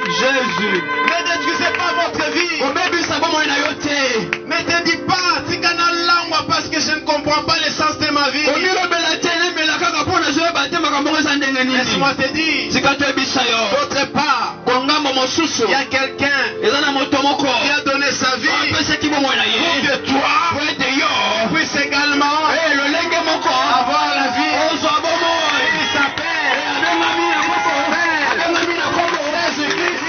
Jésus. Ne détruisez pas votre vie. Ne te dis pas, parce que je ne comprends pas l'essence de ma vie. Laisse-moi te dire, d'autre part, il y a quelqu'un qui a donné sa vie pour que toi puisses également avoir la vie. Il s'appelle Jésus-Christ.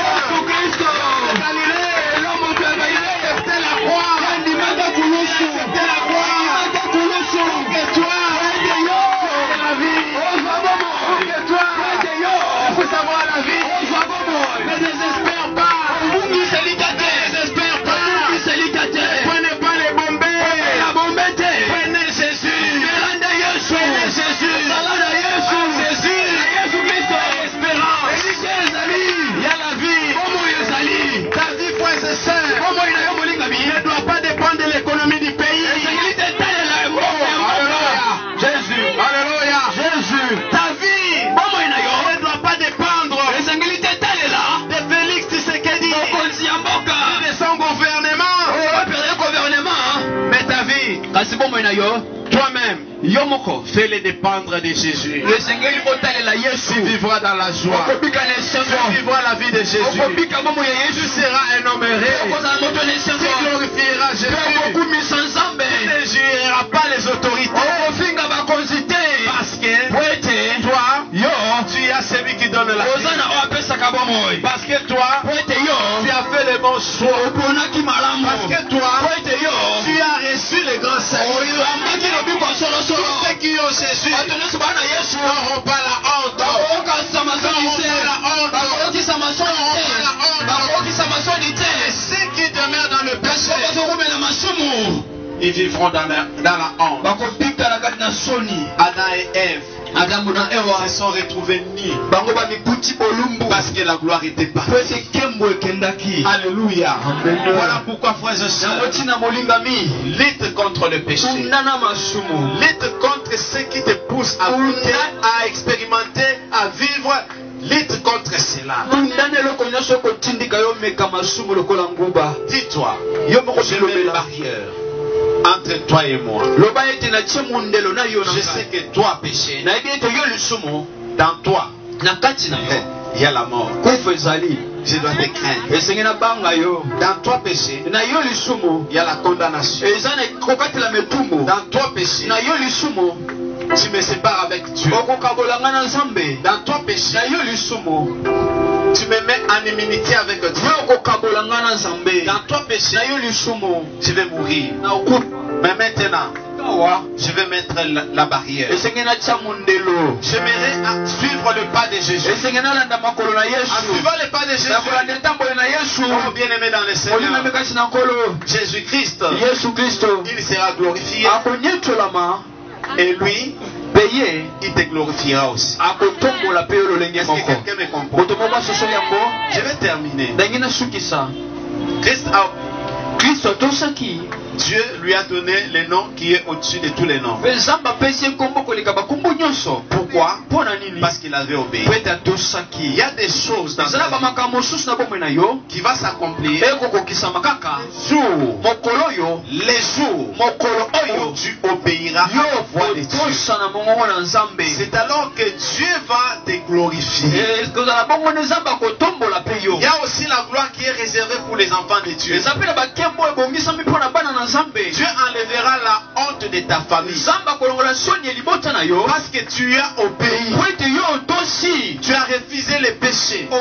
C'était la croix. C'était la croix. Que toi, la vie. Que toi, puisses avoir la vie. Ne désespère pas. Ne désespère pas. Prenez pas les bombes. Prenez Jésus. Prenez Jésus. Espérance. Il y a la vie. Ta vie, frères et sœurs, ne doit pas dépendre de l'économie du pays. Jésus. Alléluia. Jésus. Ta vie ne doit pas dépendre de Félix Tshisekedi, de son gouvernement. Mais ta vie, toi-même, fais-les dépendre de Jésus. Tu vivras dans la joie. Tu vivras la vie de Jésus. Tu seras un homme heureux. Tu glorifieras Jésus. Tu ne jureras pas les autorités. Parce que toi, tu as celui qui donne la vie. Parce que toi, tu as fait le bon choix. Parce que toi, tu as reçu le grand salut. Tous ceux qui ont Jésus n'auront pas la honte. Et ceux qui demeurent dans le péché, ils vivront dans la honte. Adam et Ève se sont retrouvés nus parce que la gloire était partie. Alléluia. Voilà pourquoi, frères et sœurs, lutte contre le péché. Lutte contre ceux qui te poussent à goûter, à expérimenter, à vivre. Lutte contre cela. Dis-toi, je mets une barrière entre toi et moi. Je sais que toi péché. Dans toi, il y a la mort. Je dois te craindre. Dans toi péché, il y a la condamnation. Dans toi péché, tu me sépares avec Dieu. Dans toi péché, tu me mets en immunité avec Dieu. Dans toi péché, je vais mourir. Mais maintenant, je vais mettre la barrière. J'aimerais suivre le pas de Jésus. En suivant le pas de Jésus, oh bien-aimé dans le Seigneur, Jésus-Christ, il sera glorifié. Et lui, il te glorifiera aussi. Est-ce que quelqu'un me comprend? Je vais terminer. Dieu lui a donné le nom qui est au-dessus de tous les noms. Pourquoi? Parce qu'il avait obéi. Il y a des choses dans la vie qui va s'accomplir les jours où tu obéiras à la voix de Dieu. C'est alors que Dieu va te glorifier. Il y a aussi la gloire qui est réservée pour les enfants de Dieu. Dieu enlèvera la honte de ta famille parce que tu as obéi. Tu as refusé les péchés. Tu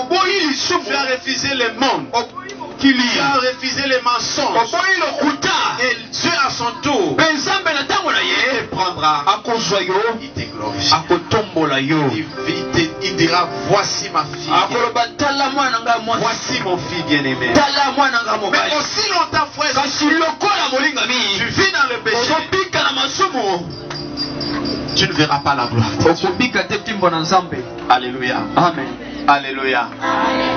as refusé le monde. Tu as refusé les mensonges. Et Dieu à son tour il te prendra. Il te glorifiera. Il dira: voici ma fille. Voici mon fils bien-aimé. Mais aussi longtemps, frère, tu vis dans le péché, tu ne verras pas la gloire. Alléluia. Amen. Alléluia.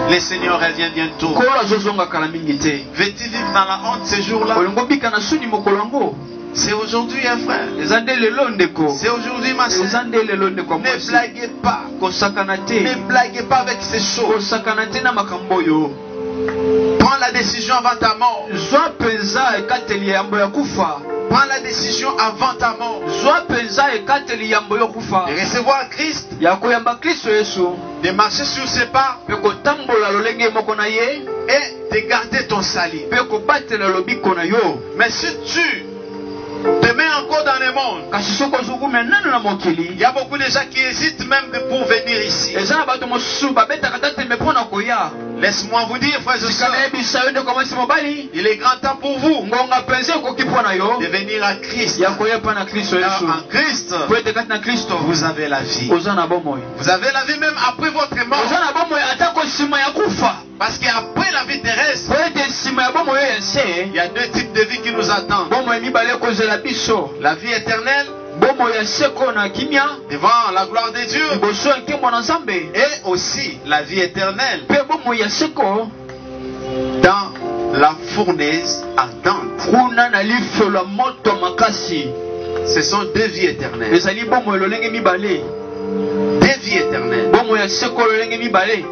Le Seigneur revient bientôt. Veux-tu vivre dans la honte ces jours-là? C'est aujourd'hui, un frère. C'est aujourd'hui, ma soeur. Ne blaguez pas. Ne blaguez pas avec ces choses. Prends la décision avant ta mort. Prends la décision avant ta mort. De recevoir Christ. De marcher sur ses pas. Et de garder ton salut. Mais si tu te mets encore dans le monde, il y a beaucoup de gens qui hésitent même pour venir ici. Laisse-moi vous dire, frères et sœurs, il est grand temps pour vous de venir à Christ. Car en Christ, vous avez la vie. Vous avez la vie même après votre mort. Parce qu'après la vie terrestre, il y a deux types de vie qui nous attendent. La vie éternelle devant la gloire de Dieu, et aussi la vie éternelle dans la fournaise ardente. Ce sont deux vies éternelles. Deux vies éternelles.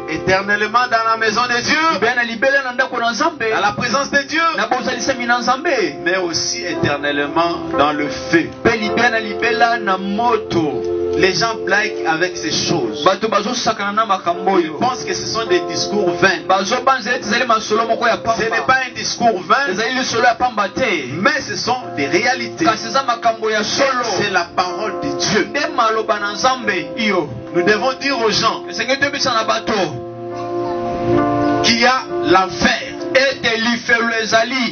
Éternellement dans la maison de Dieu, dans la présence de Dieu, mais aussi éternellement dans le feu. Les gens blaguent avec ces choses. Ils pensent que ce sont des discours vains. Ce n'est pas un discours vain, mais ce sont des réalités. C'est la parole de Dieu. Nous devons dire aux gens qu'il y a l'enfer.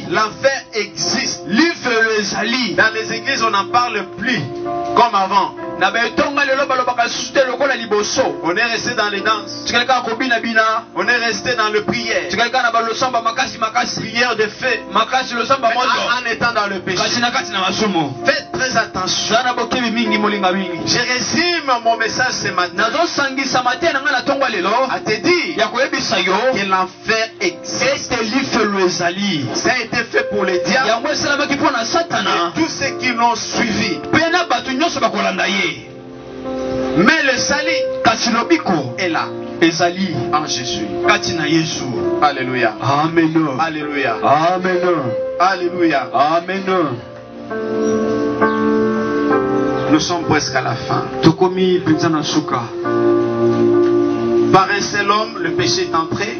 L'enfer existe. Dans les églises, on n'en parle plus comme avant. On est resté dans les danses. On est resté dans le prière. Prière de fait. En étant dans le péché. Faites très attention. Je résume mon message ce matin à te dire que l'enfer existe. Ça a été fait pour les diables et tous ceux qui l'ont suivi. Mais le salut est là en Jésus. Alléluia. Amen. Alléluia. Amen. Alléluia. Amen. Nous sommes presque à la fin. Par un seul homme, le péché est entré.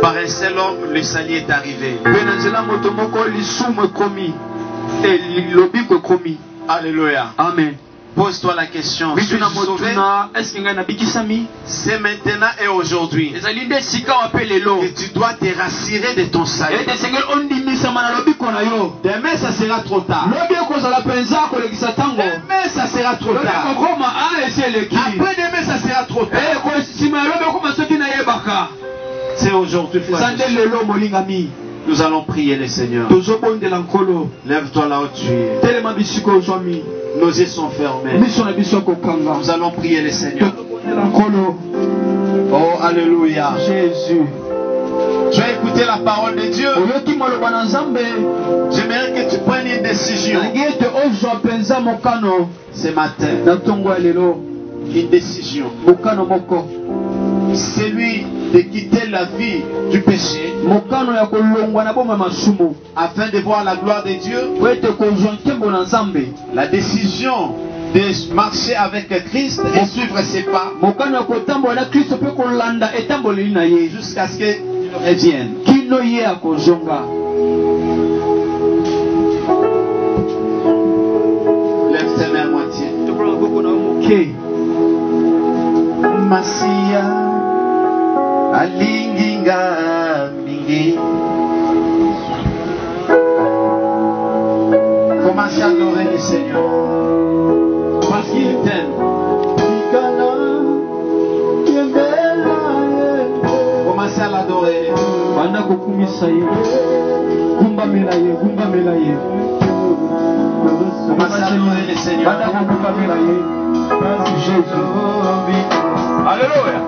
Par un seul homme, le salut est arrivé. Alléluia. Amen. Pose-toi la question. Suis-je sauvé? C'est maintenant et aujourd'hui que tu dois te rassurer de ton salut. Demain, ça sera trop tard. Demain, ça sera trop tard. Après demain, ça sera trop tard. C'est aujourd'hui, frère. Nous allons prier le Seigneur. Lève-toi là où tu es. Nos yeux sont fermés. Nous allons prier le Seigneur. Oh, alléluia. Jésus. Tu as écouté la parole de Dieu. J'aimerais que tu prennes une décision ce matin. Une décision. Celui de quitter la vie du péché afin de voir la gloire de Dieu. La décision de marcher avec Christ et suivre ses pas jusqu'à ce qu'il revienne. Lève tes mains à moitié. Masia alinginga mingi. Commencez à adorer le Seigneur parce qu'il t'aime. Commencez à l'adorer. Commencez à adorer le Seigneur. Alléluia.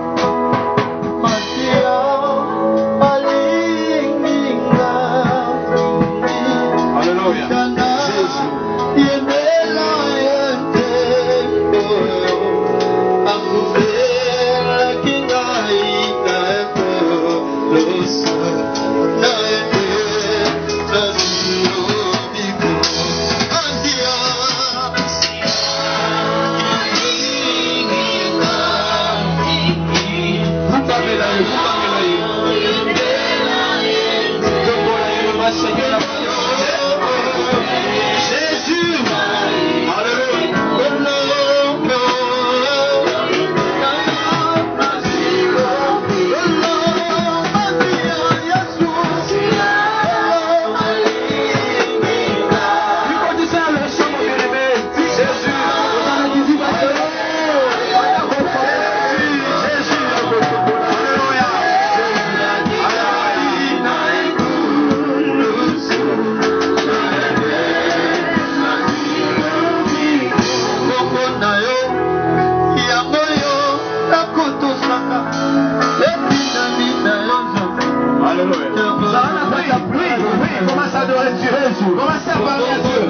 Commencez à adorer Dieu. Commencez à parler à Dieu.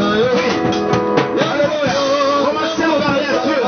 Alléluia. Commencez à parler à Dieu.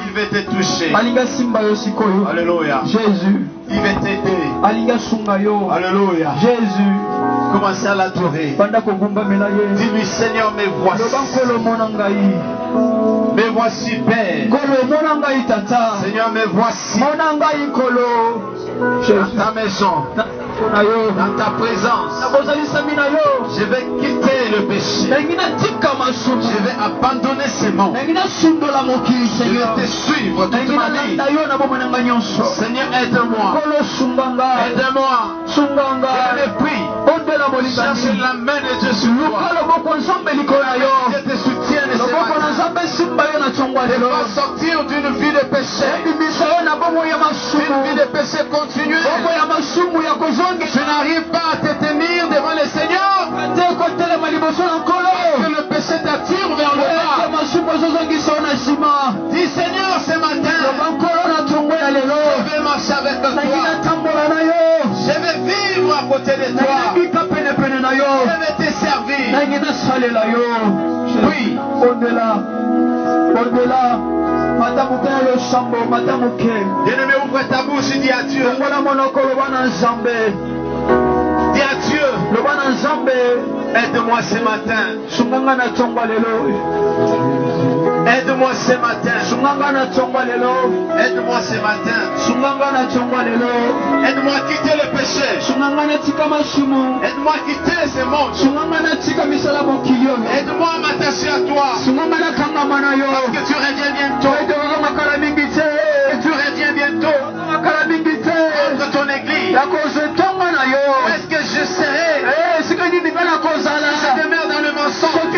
Il veut te toucher. Alléluia. Jésus. Il veut t'aider. Alléluia. Jésus. Commencez à l'adorer. Dis-lui, Seigneur, me voici. Me voici, Père. Seigneur, me voici. Dans ta maison. Dans ta présence. Je vais quitter le péché. Je vais abandonner ces mondes. Je vais te suivre toute ma vie. Seigneur, aide-moi. Aide-moi. Je te prie. Cherche la main de Dieu sur toi. Je te soutiens de ce matin. Je vais sortir d'une vie de péché. Une vie de péché continuelle. Tu n'arrives pas à te tenir devant le Seigneur. Parce que le péché t'attire vers le bas. Dis, Seigneur, ce matin, je vais marcher avec toi. Je vais vivre à côté de toi. Je vais te servir. Oui. Au-delà. Bien-aimé, ouvre ta bouche et dis à Dieu. Dis à Dieu. Aide-moi ce matin. Aide-moi ce matin. Aide-moi ce matin. Aide-moi à quitter le péché. Aide-moi à quitter ce monde. Aide-moi à m'attacher à toi. Parce que tu reviens bientôt. Tu reviens bientôt. Contre ton église. Est-ce que je serai? Si je demeure dans le mensonge.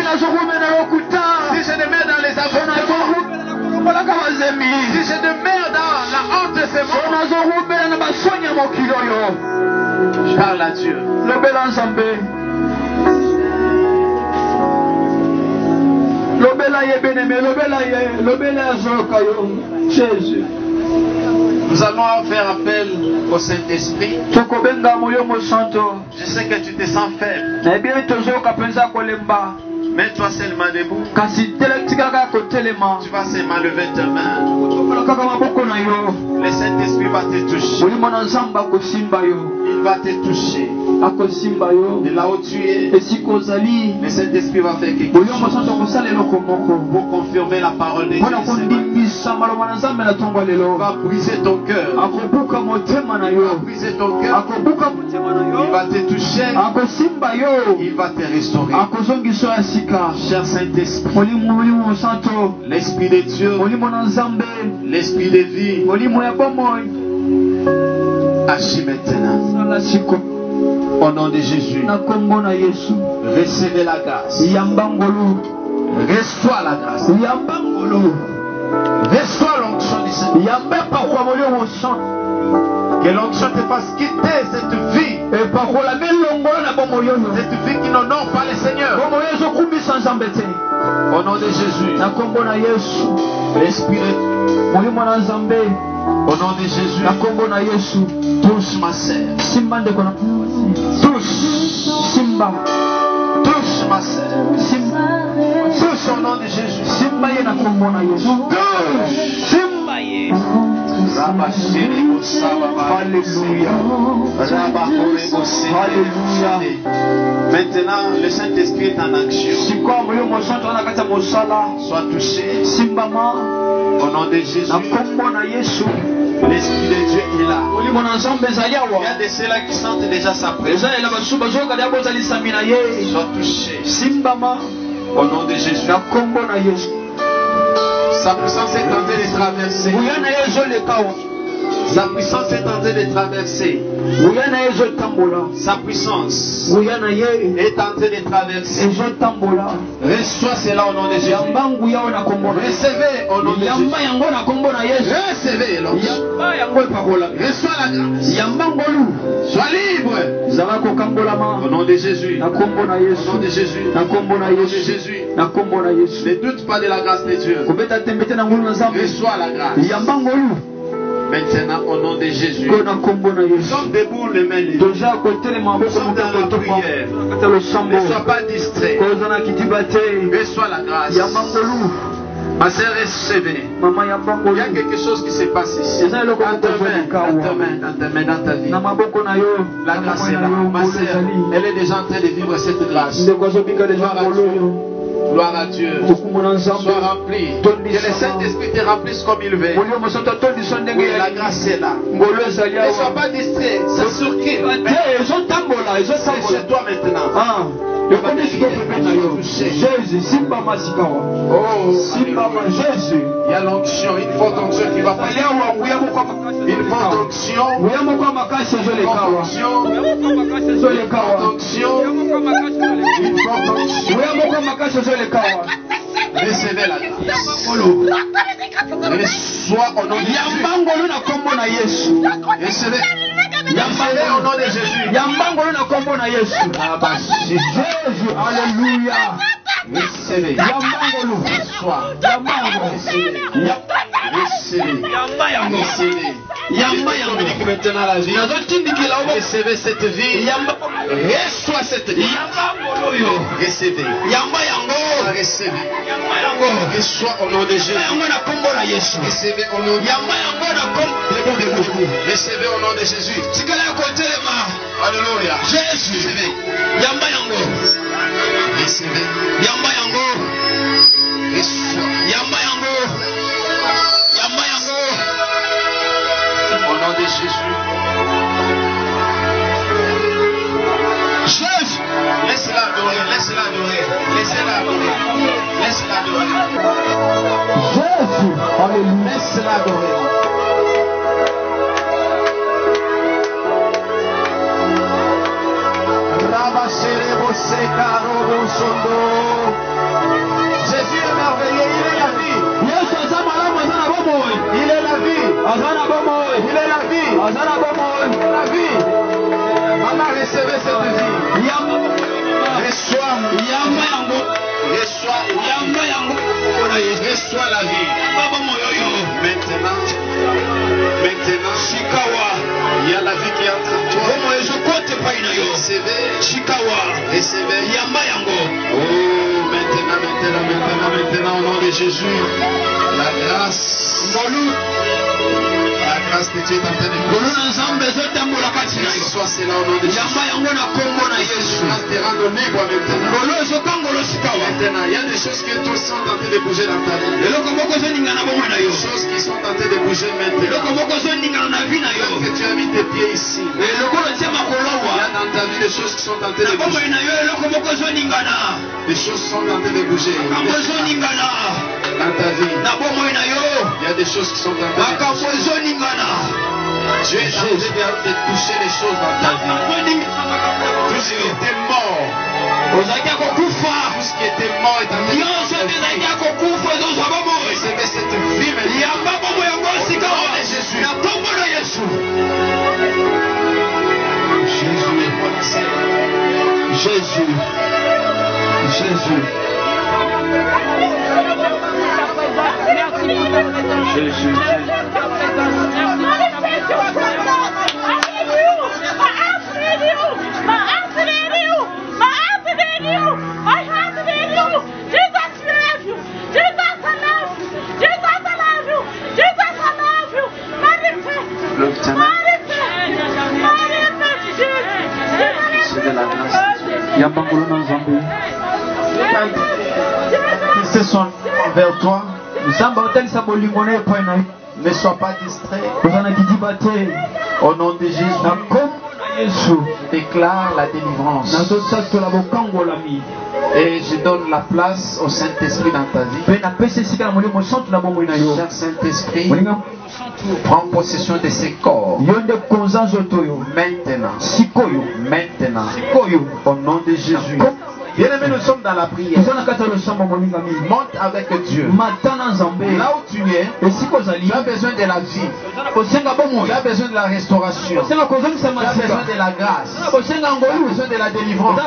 Si je demeure dans les avortements. Si je demeure dans la honte de ce monde. Parle à Dieu. Jésus. Nous allons faire appel au Saint-Esprit. Je sais que tu te sens faible. Mets-toi seulement debout. Tu vas seulement lever tes mains. Le Saint-Esprit va te toucher. Il va te toucher. De là où tu es, le Saint-Esprit va faire quelque chose pour confirmer la parole de Dieu. Il va briser ton cœur. Il va briser ton cœur. Il va te toucher. Il va te restaurer. Cher Saint-Esprit, l'Esprit de Dieu, l'Esprit de vie, agis maintenant. Au nom de Jésus, recevez la grâce. Reçois la grâce. Reçois l'onction du Seigneur. Que l'onction te fasse quitter cette vie. Cette vie qui n'honore pas le Seigneur. Au nom de Jésus. Respirez. Au nom de Jésus. Touche ma sœur. Touche. Touche ma sœur. Touche au nom de Jésus. Alléluia. Maintenant, le Saint-Esprit est en action. Sois touché. Au nom de Jésus. L'Esprit de Dieu est là. Il y a de ceux-là qui sentent déjà sa présence. Sois touché. Au nom de Jésus. Sa puissance est en train de traverser. Sa puissance est en train de traverser. Sa puissance est en train de traverser. Reçois cela au nom de Jésus. Recevez au nom de Jésus. Recevez l'onction. Reçois la grâce. Sois libre. Au nom de Jésus. Au nom de Jésus. Au nom de Jésus. Ne doute pas de la grâce de Dieu. Reçois la grâce. Maintenant, au nom de Jésus, nous sommes debout les mains libres. Nous sommes dans la prière. Ne sois pas distrait. Reçois la grâce. Ma sœur, recevez. Il y a quelque chose qui se passe ici. Dans ta main, dans ta vie. La grâce est là. Ma sœur, elle est déjà en train de vivre cette grâce. Gloire à Dieu. Sois rempli. Que le Saint-Esprit te remplisse comme il veut. Oui, la grâce est là. Ne sois pas distrait. C'est sur qui? C'est chez toi maintenant. Jésus, il y a l'onction, une forte onction qui va passer. Une forte onction. Recevez la grâce. Reçois au nom de Jésus. Recevez. Recevez au nom de Jésus. Jésus, alléluia. Recevez. Reçois. Recevez. Communique maintenant la vie. Recevez cette vie. Reçois cette vie. Recevez. Recevez. Reçois au nom de Jésus. Recevez au nom de Jésus. Recevez au nom de Jésus. Alléluia. Jésus. Recevez. Recevez. Reçois. Au nom de Jésus. Jésus. Laisse-la adorer. Laisse-la adorer. Laisse-la adorer. Laisse-la adorer. Jésus. Alléluia. Laisse-la adorer. Jésus est merveilleux, il est la vie. Il est la vie. Il est la vie. La vie. Maman, recevez cette vie. Reçois. Reçois la vie. Maintenant, il y a la vie qui est entre toi. Recevez. Oh, maintenant, au nom de Jésus, la grâce de Dieu est en train de soit cela au nom de Jésus. La grâce te rend libre maintenant. Maintenant, il y a des choses que tous sont en train de bouger dans ta vie. Des choses qui sont en train de bouger maintenant. Que tu as mis tes pieds ici. Il y a dans ta vie des choses qui sont en train de bouger. Des choses sont en train de bouger. Dans ta vie, il y a des choses qui sont en train de bouger. Dieu est en train de toucher les choses dans ta vie. Tout ce qui était mort. Tout ce qui était mort est en train de recevez cette vie Jésus. Jésus. Jésus. Qu'ils sont vers toi. Ne sois pas distrait. Au nom de Jésus, déclare la délivrance. Et je donne la place au Saint-Esprit dans ta vie. Cher Saint-Esprit, prends possession de ces corps. Maintenant. Au nom de Jésus. Bien-aimé, nous sommes dans la prière. Monte avec Dieu. Là où tu es, tu as besoin de la vie. Tu as besoin de la restauration. Tu as besoin de la grâce. Tu as besoin de la délivrance.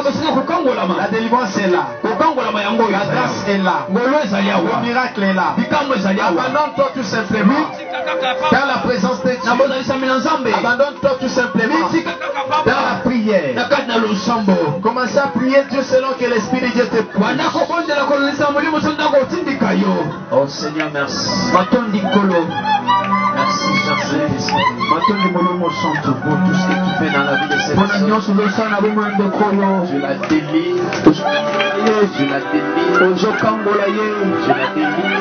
La délivrance est là. La grâce est là. Le miracle est là. Abandonne-toi tout simplement dans la présence de Dieu. Abandonne-toi tout simplement dans la prière. Commencez à prier Dieu selon que l'Esprit de Dieu te pousse. Oh Seigneur, merci. Merci, cher Saint-Esprit, pour tout ce que tu fais dans la vie de cette personne. Je la délivre. Je la délivre.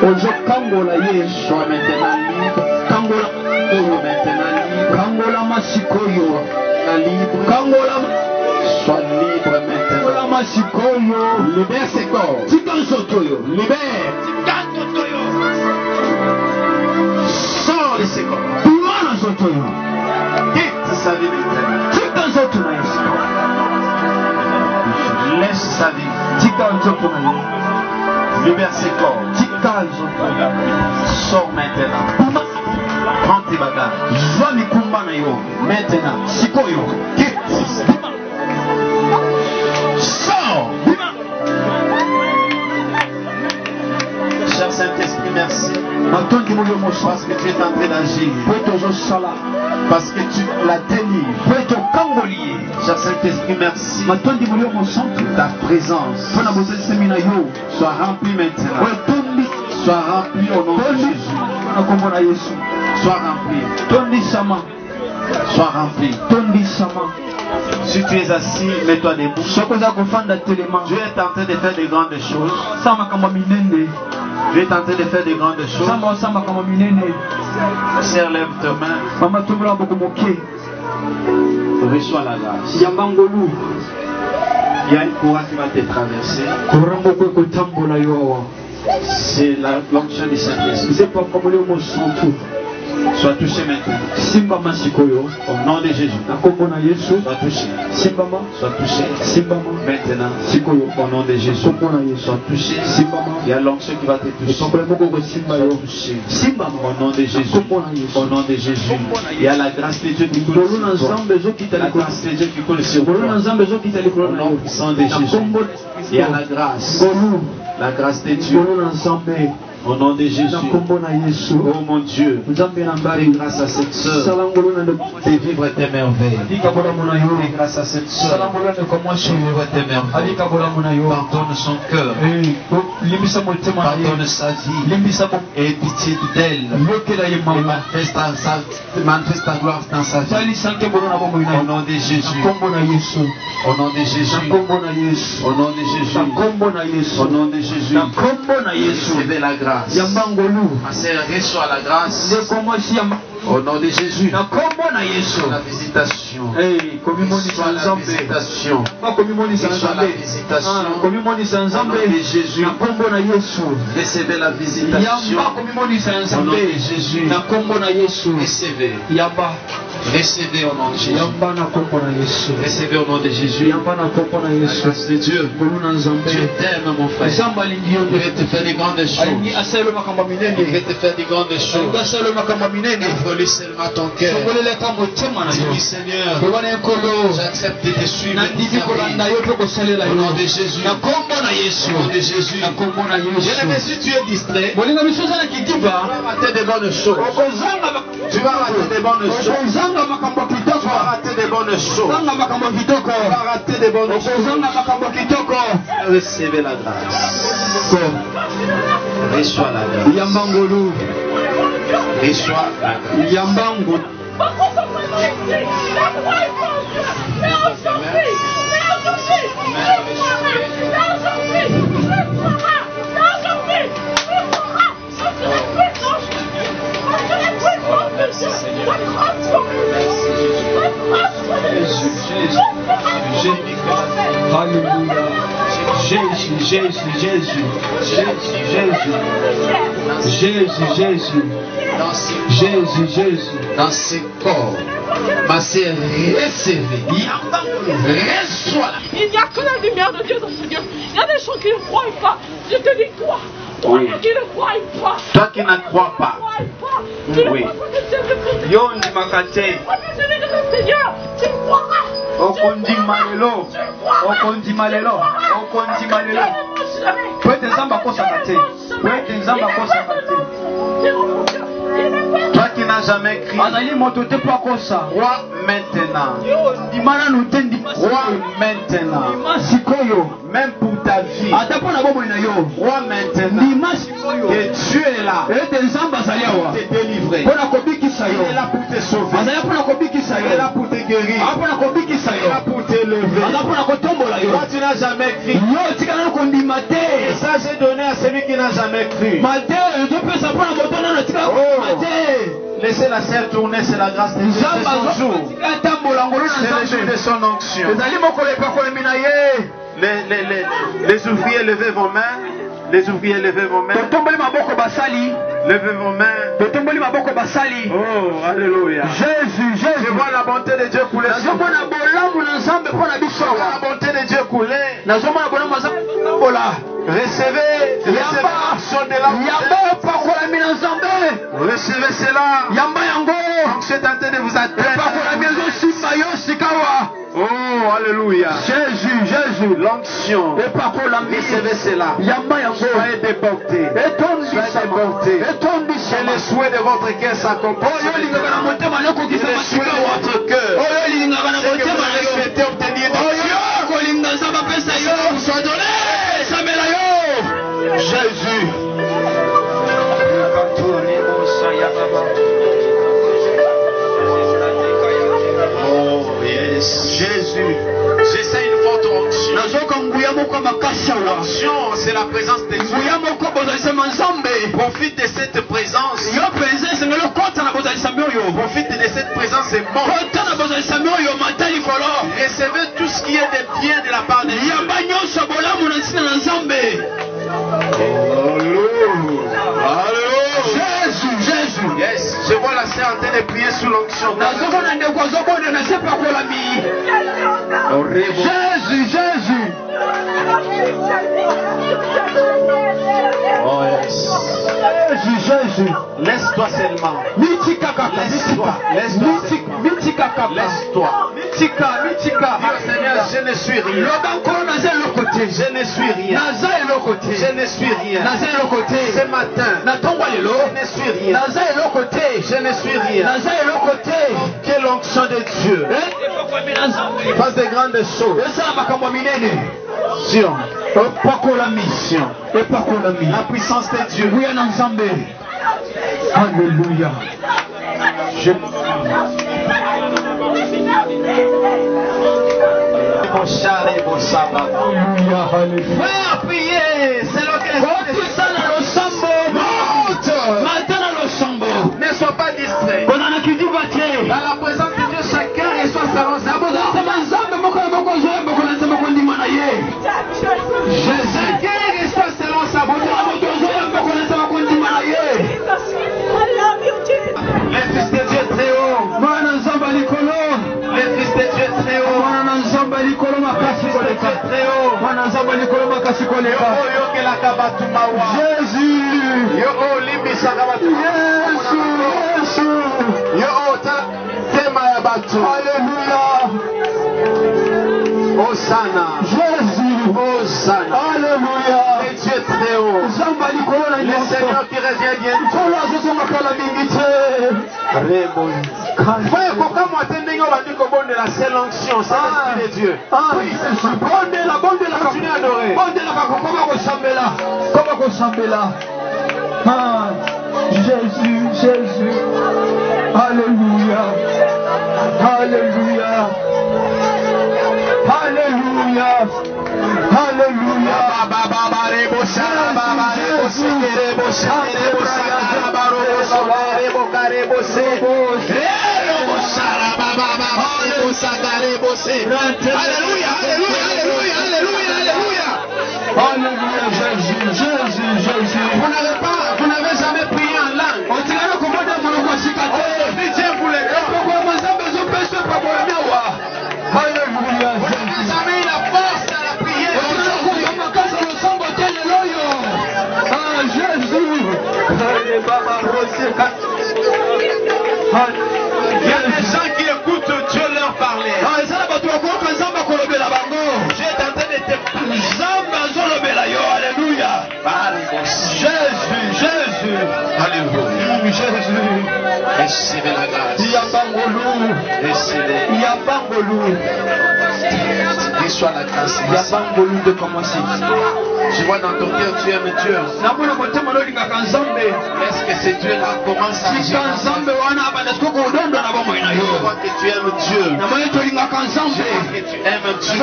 Sois maintenant libre. Sois maintenant libre. Sois libre maintenant. Libère ses corps. Libère. Sors de ses corps. Quitte sa vie maintenant. Laisse sa vie. Libère ses corps. Sors maintenant. Prends tes bagages. Maintenant. Quitte. Sors. Cher Saint-Esprit, merci. Parce que tu es en train d'agir. Parce que tu la délivres. Cher Saint-Esprit, merci. Ta présence soit remplie maintenant. Sois rempli au nom de Jésus. Sois rempli. Sois rempli. Si tu es assis, mets-toi debout. Dieu est en train de faire de grandes choses. Dieu est en train de faire de grandes choses. Serre, lève ta main. Reçois la grâce. Il y a une courroie qui va te traverser. C'est l'onction du Saint-Esprit. Sois touché maintenant. Au nom de Jésus. Sois touché. Sois touché. Maintenant. Au nom de Jésus. Sois touché. Il y a l'onction qui va te toucher. Sois touché. Au nom de Jésus. Au nom de Jésus. Il y a la grâce de Dieu qui coule sur toi. La grâce de Dieu qui coule sur toi. Au nom puissant de Jésus. Il y a la grâce. La grâce de Dieu. Au nom de Jésus. Oh mon Dieu. Fais grâce à cette soeur de vivre tes merveilles. Fais grâce à cette soeur de vivre tes merveilles. Pardonne son cœur. Pardonne sa vie. Et pitié d'elle. Et manifeste ta gloire dans sa vie. Au nom de Jésus. Au nom de Jésus. Au nom de Jésus. Au nom de Jésus. Recevez la grâce. Ma sœur, reçois la grâce. Au nom de Jésus. La visitation. Reçois la visitation. Reçois la visitation. Au nom de Jésus. Recevez la visitation. Au nom de Jésus. Recevez. Recevez au nom de Jésus. Recevez au nom de Jésus. La grâce de Dieu. Dieu t'aime, mon frère. Il veut te faire des grandes choses. Il veut te faire des grandes choses. Donne-lui seulement ton cœur. Dis-lui Seigneur, j'accepte de te suivre. Au nom de Jésus. Au nom de Jésus. Bien-aimé, si tu es distrait, tu vas rater de bonnes choses. Tu vas rater de bonnes choses. Tu vas rater de bonnes choses. Tu vas rater de bonnes choses. Recevez la grâce. Reçois la grâce. Reçois la grâce. Dans ce corps, ma sœur, recevez. Reçois. Il n'y a que la lumière de Dieu dans ce Dieu. Il y a des gens qui ne croient pas. Je te dis toi. Toi qui ne crois pas. Toi qui ne crois pas. Oui. Yo ni makate. Okondi malelo. Okondi malelo. Okondi malelo. Pwete nzamba kosa kate. Pwete nzamba kosa kate. Toi qui n'as jamais crié, roi maintenant. Roi maintenant. Même pour ta vie. Roi maintenant. Et Dieu est là. Pour te délivrer. Il est là pour te sauver. Il est là pour te guérir. Il est là pour t'élever. Toi tu n'as jamais crié. Et ça j'ai donné à celui qui n'a jamais cru. Laissez la serre tourner, c'est la grâce de Dieu. C'est son jour. C'est le jour de son onction. Les ouvriers, levez vos mains. Les ouvriers, levez vos mains. Levez vos mains. Oh, alléluia. Jésus. Je vois la bonté de Dieu couler. Je vois la bonté de Dieu couler. Recevez l'action de la bonté. Recevez cela. Donc je suis tenté de vous atteindre. Oh, alléluia. Jésus. L'onction. Recevez cela. Soyez déportés. C'est le souhait de votre cœur s'accomplisse. C'est le souhait de votre cœur. C'est que vous allez souhaiter obtenir de Dieu. Soit donné. Jésus. Oh yes. Jésus. J'essaie une forte onction. L'onction, c'est la présence de Dieu. Profite de cette présence. Profite de cette présence et monte. Recevez tout ce qui est de bien de la part de Dieu. Jésus. Yes. Je vois la sœur en train de prier sous l'onction. Jésus. Oh yes. Jésus. Laisse-toi seulement. Laisse-toi. Seigneur, je ne suis rien. Je ne suis rien. Ce matin, je ne suis rien. Je ne suis rien. Quelle onction de Dieu. Fasse de grandes choses. Mission. La puissance de Dieu. Alléluia. Frère, priez. C'est l'orchestre. Ne sois pas distrait. Dans la présence de Dieu, chacun reçoit sa les fils de Dieu très haut. Les fils de Dieu très haut. Jésus. Alléluia. Hosanna. Jésus. Hosanna. Alléluia. Et Dieu très haut. Le Seigneur qui revient bientôt. Frère, pourquoi moi t'es on va dire comment de la seule onction, c'est l'Esprit de Dieu. Continue à adorer. Jésus, Jésus. Alléluia. Alléluia. Alléluia. Alléluia. Alléluia, alléluia, alléluia, alléluia, alléluia. Alléluia, Jésus, Jésus, Jésus. Vous n'avez jamais prié en langue. Aujourd'hui, Dieu vous les donne. Alléluia, Vous n'avez jamais eu la force à la prière. Ah, Jésus. Il y a des gens qui écoutent Dieu leur parler. Dieu est en train de te Alléluia. Jésus, Jésus. Alléluia. Jésus. Recevez la grâce. Recevez. Reçois la grâce. Je vois dans ton cœur, tu aimes Dieu. Est-ce que c'est Dieu là commence à agir? Je vois que tu aimes Dieu. Je vois que tu aimes Dieu.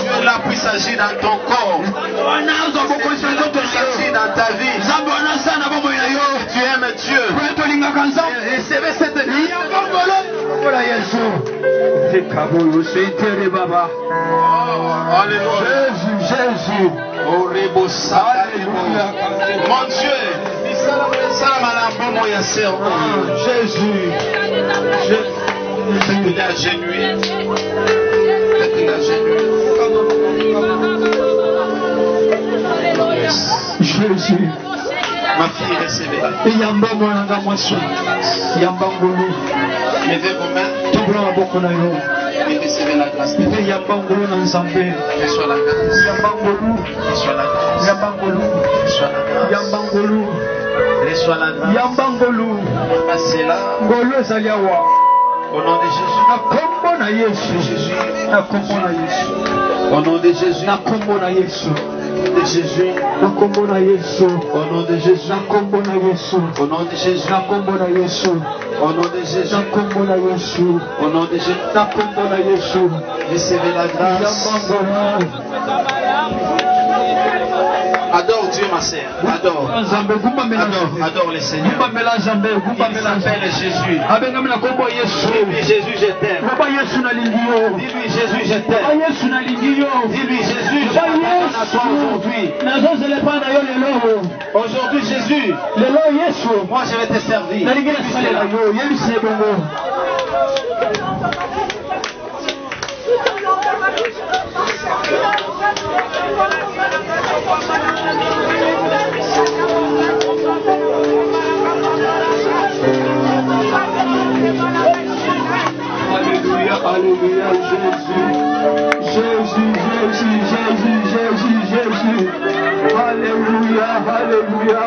Dieu là puisse agir dans ton corps. Puisse agir dans ta vie. Tu aimes Dieu. Recevez cette vie. Alléluia. Jésus, Jésus. Alléluia. Mon Dieu. Jésus. Il est agenouillé. Jésus. Ma fille, recevez. Levez vos mains et recevez la grâce. Reçois la grâce. Reçois la grâce. Reçois la grâce. Reçois la grâce. Passez là. Au nom de Jésus. Au nom de Jésus. De Jésus. Au nom de Jésus. Au nom de Jésus. Au nom de Jésus. Au nom de Jésus. Recevez la grâce. Adore Dieu, ma sœur. Adore. Adore le Seigneur. Il s'appelle Jésus. Dis-lui Jésus, je t'aime. Dis-lui Jésus, je t'aime. Dis-lui Jésus, je t'aime à toi aujourd'hui. Aujourd'hui, Jésus, moi je vais te servir. Alléluia, Alléluia, Jésus, Jésus. Alléluia, Alléluia.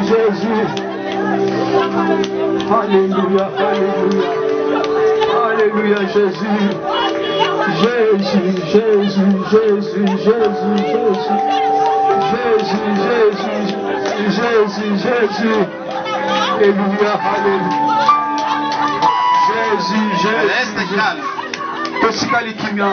Jésus. Alléluia, Alléluia. Alléluia, Jésus. Jésus. Alléluia, Alléluia. Jésus. Reste calme. Tosikali kimya.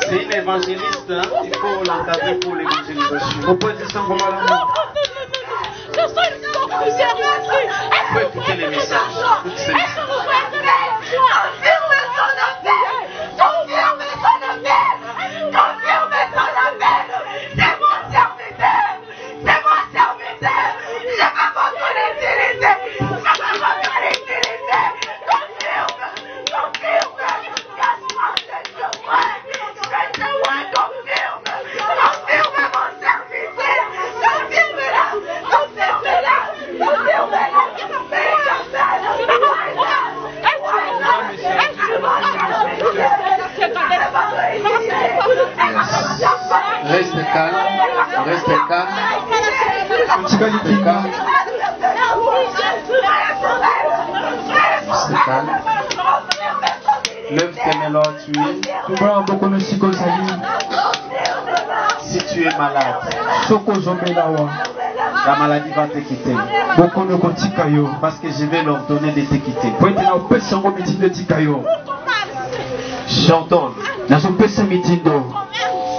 C'est une évangéliste, hein? Il faut l'encadrer pour l'évangélisation. On peut dire ça comme à la main. Je suis une sorcière ici. Faut écouter les messages. Écoute ces messages. C'est mon serviteur. Lève tes mains là où tu es. Si tu es malade, la maladie va te quitter. Parce que je vais leur donner de te quitter. J'ordonne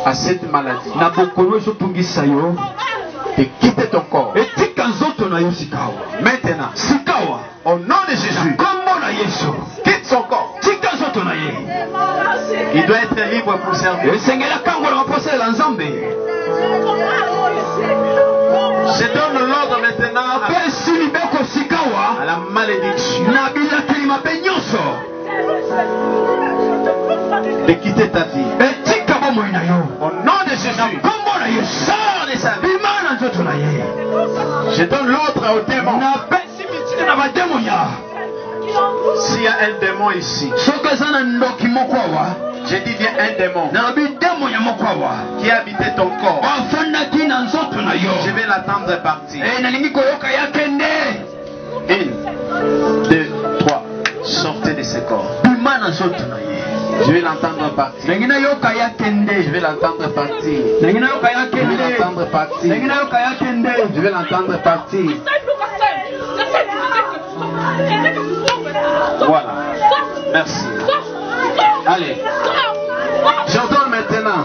à cette maladie de quitter ton corps. Maintenant, au nom de Jésus, quitte son corps. Il doit être libre pour servir. Je donne l'ordre maintenant à la malédiction de quitter ta vie. Au nom de Jésus, sors de sa vie. Je donne l'ordre au démon. S'il y a un démon ici, j'ai dit bien un démon qui habitait ton corps, je vais l'attendre partir. 1, 2, 3, sortez de ce corps. Je vais l'entendre partir. Je vais l'entendre partir. Je vais l'entendre partir. Je vais l'entendre partir. Voilà. Merci. Allez. J'ordonne maintenant.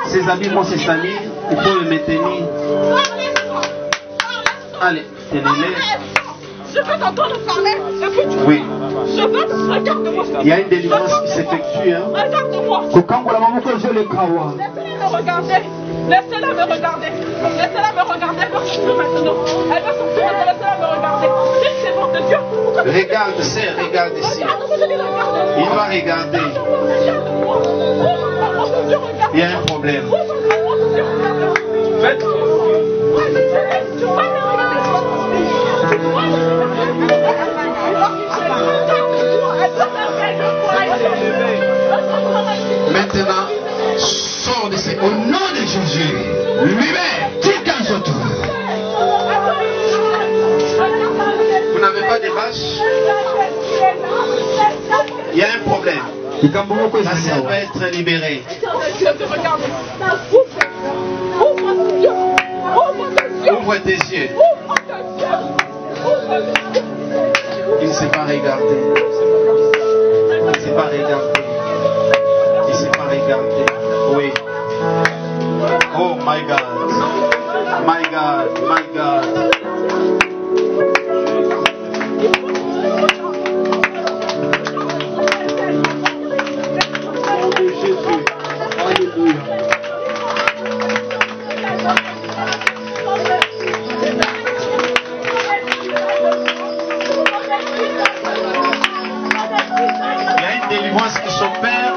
Ses amis vont se salir. Il faut le maintenir. Allez, tenez-les. Je veux t'entendre parler. Oui. Je veux, regarde-moi. Il y a une délivrance qui s'effectue. Hein? Regarde-moi. Laissez-la me regarder. Laissez-la me regarder. Laissez-la me regarder. Elle va sortir maintenant. Elle va sortir maintenant. Laissez-la me regarder. C'est bon de Dieu. Regarde, sœur, regarde ici. Il va regarder. Il y a un problème. Faites. Maintenant, sors de ces... Au nom de Jésus, libère. Vous n'avez pas de vache? Il y a un problème. La sœur va être libérée. Ouvre tes yeux. Il ne s'est pas regardé. Il ne s'est pas regardé. Il ne s'est pas regardé. Oui. Oh my God. My God. My God. Jésus. Alléluia. Il y a une délivrance qui s'opère.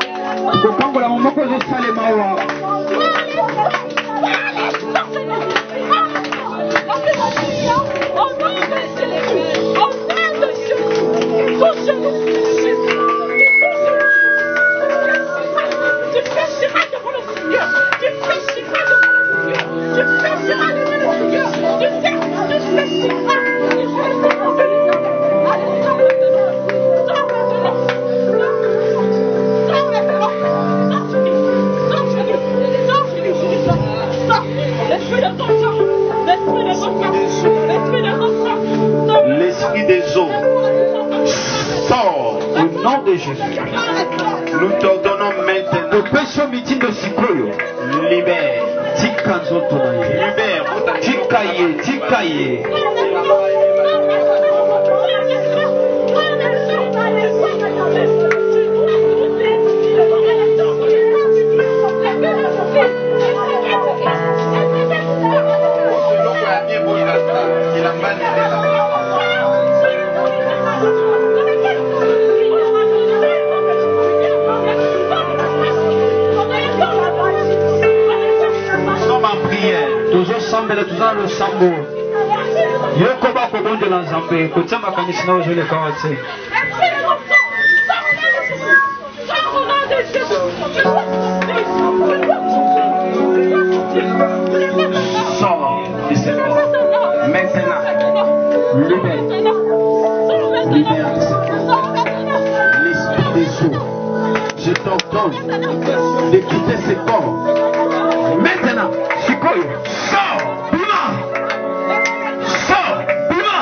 L'esprit des eaux sort au nom de Jésus. Nous t'ordonnons maintenant. Libère. Libère. Le sambo yokoba kobondela nzambe kotia makanisi na ozole kawate Sors de personne de quitter ce corps. Maintenant, Sikoyo, sors, Bima, sors, Bima,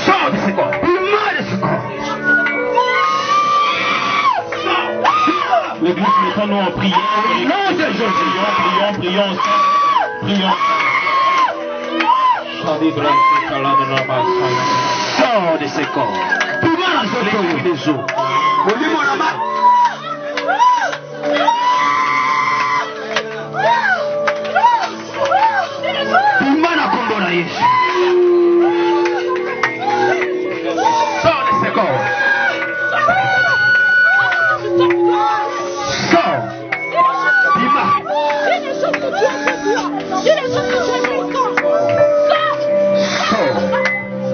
sors de ce corps, Bima de ce corps. L'église, mettons-nous en prière. Non, de Jésus. Prions. Sors de ce corps. Bima de l'esprit des eaux. Molimo na mat. Bima na kombo na Yesu. Sors de ce corps. Sors. Bima. Sors.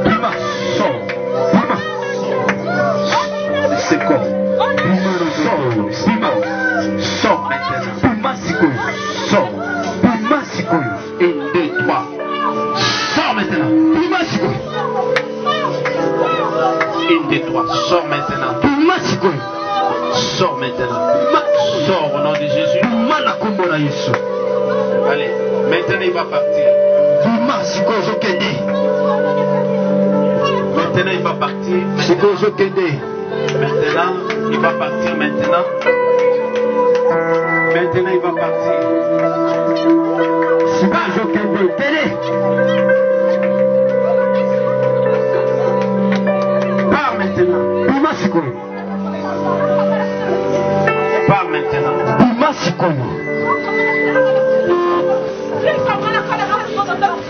Bima. Sors. Bima. Ce corps. Bima. Sors. Bima. Sors maintenant. Bima Sikoyo. Sors. Bima Sikoyo. 1, 2, 3. Sors maintenant. Bima Sikoyo. 1, 2, 3. Sors maintenant. Bima Sikoyo. Sors maintenant. Sors au nom de Jésus. Bima na kombo na Yesu. Allez, maintenant il va partir. Bima Sikoyo Zokende. Maintenant il va partir. Sikoyo Zokende. Maintenant il va partir. Maintenant il va partir. Sikoyo Zokende. Télé. Pars maintenant. Bima Sikoyo. Pars maintenant. Bima Sikoyo.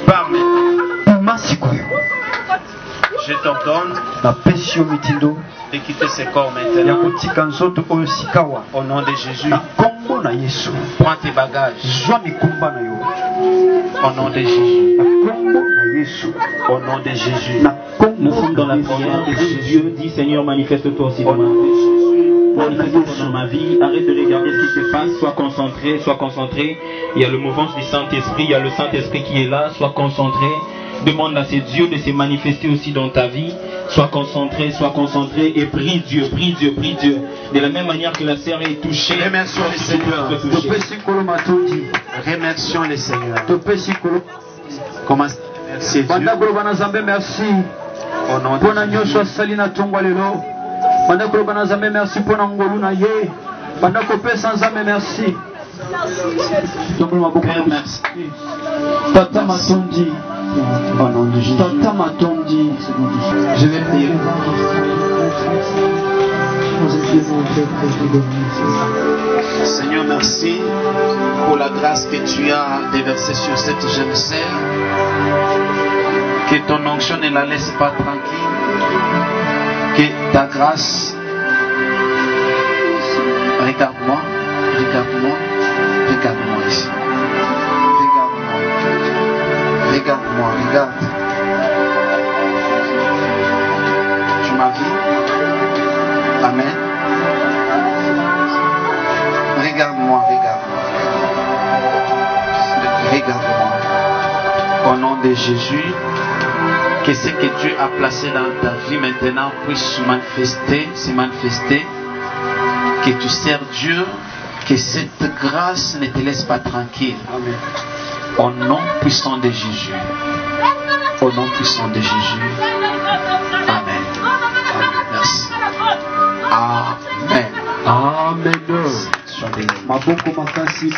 Pars maintenant. Bima Sikoyo. Je t'ordonne de quitter ce corps maintenant. Au nom de Jésus. Prends tes bagages. Au nom de Jésus. Au nom de Jésus. Nous sommes dans la prière et Dieu dit Seigneur, manifeste-toi aussi dans ma vie. Manifeste-toi dans ma vie. Arrête de regarder ce qui se passe. Sois concentré, sois concentré. Il y a le mouvement du Saint-Esprit. Il y a le Saint-Esprit qui est là. Sois concentré. Demande à ces dieux de se manifester aussi dans ta vie. Sois concentré et prie Dieu, prie Dieu, prie Dieu. De la même manière que la sœur est touchée. Remercions le Seigneur. Remercions le Seigneur. Commence à remercier Dieu. Merci. Au nom de Merci pour merci. Père, merci. Tata Matondi. Au nom de Jésus. Tata Matondi. Je vais prier. Seigneur, merci pour la grâce que tu as déversée sur cette jeune sœur. Que ton onction ne la laisse pas tranquille. Que ta grâce. Regarde-moi, regarde-moi, regarde-moi ici. Regarde-moi, regarde-moi, regarde. Tu m'as vu? Amen. Regarde-moi, regarde-moi. Regarde-moi. Au nom de Jésus, que ce que Dieu a placé dans ta vie maintenant puisse se manifester. Que tu sers Dieu, que cette grâce ne te laisse pas tranquille. Amen. Au nom puissant de Jésus. Au nom puissant de Jésus. Amen. Amen. Merci. Amen. Amen. Sois béni. Maboko makasi.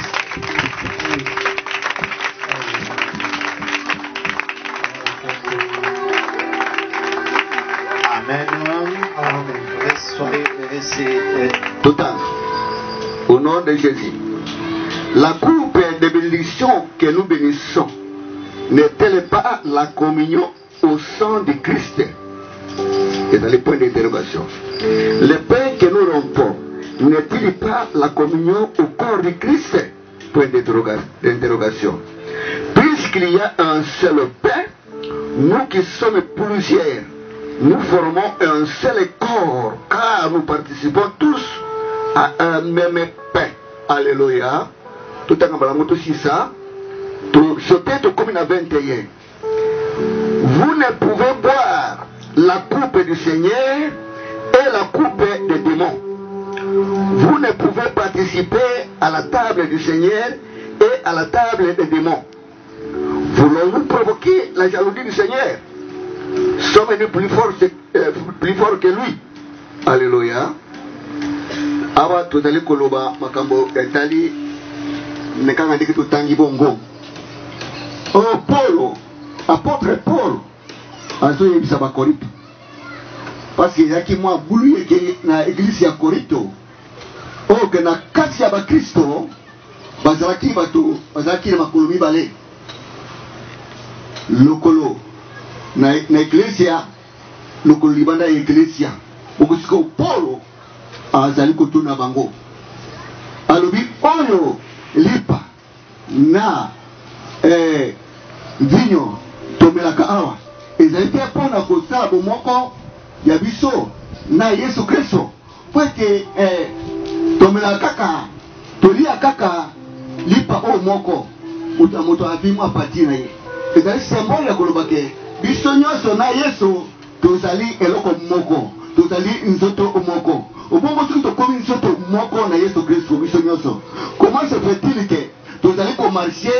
Amen. Soyez total. Au nom de Jésus. La coupe de bénédiction que nous bénissons n'est-elle pas la communion au sang de Christ? Et dans les points d'interrogation. Le pain que nous rompons n'est-il pas la communion au corps de Christ? Point d'interrogation. Puisqu'il y a un seul pain, nous qui sommes plusieurs, nous formons un seul corps, car nous participons tous à un même pain. Alléluia. Tout en parlant aussi ça. Peut-être comme à 21. Vous ne pouvez boire la coupe du Seigneur et la coupe des démons. vous ne pouvez participer à la table du Seigneur et à la table des démons. Voulons-nous provoquer la jalousie du Seigneur? Sommes-nous plus forts que lui? Alléluia. Awa tozali koloba makambo etali nekanga ndiki tutangi bongo. Oh Paul, apôtre Paul, azo yebisa ba Korinto. Parce que yaki mwa bulu yeke na église ya Korinto. Oh que na kati ya ba Kristo bazalaki bato bazalaki na makolo mibale. Lokolo na iglesia lokolo libanda ya iglesia okusiko Paulo azali kotuna bango alobi oyo lipa na vinyo tomelaka awa ezali te mpona kosala bomoko ya biso na Yesu Kristo po ete tomelaka kaka tolia kaka lipa oyo moko moto avimwa pati na ye ezali symbole ya koloba ke biso nyonso na Yesu tozali eloko moko tozali nzoto moko obongo soki tokomi nzoto moko na Yesu Kristo biso nyonso comment se fait-il que tozali komarche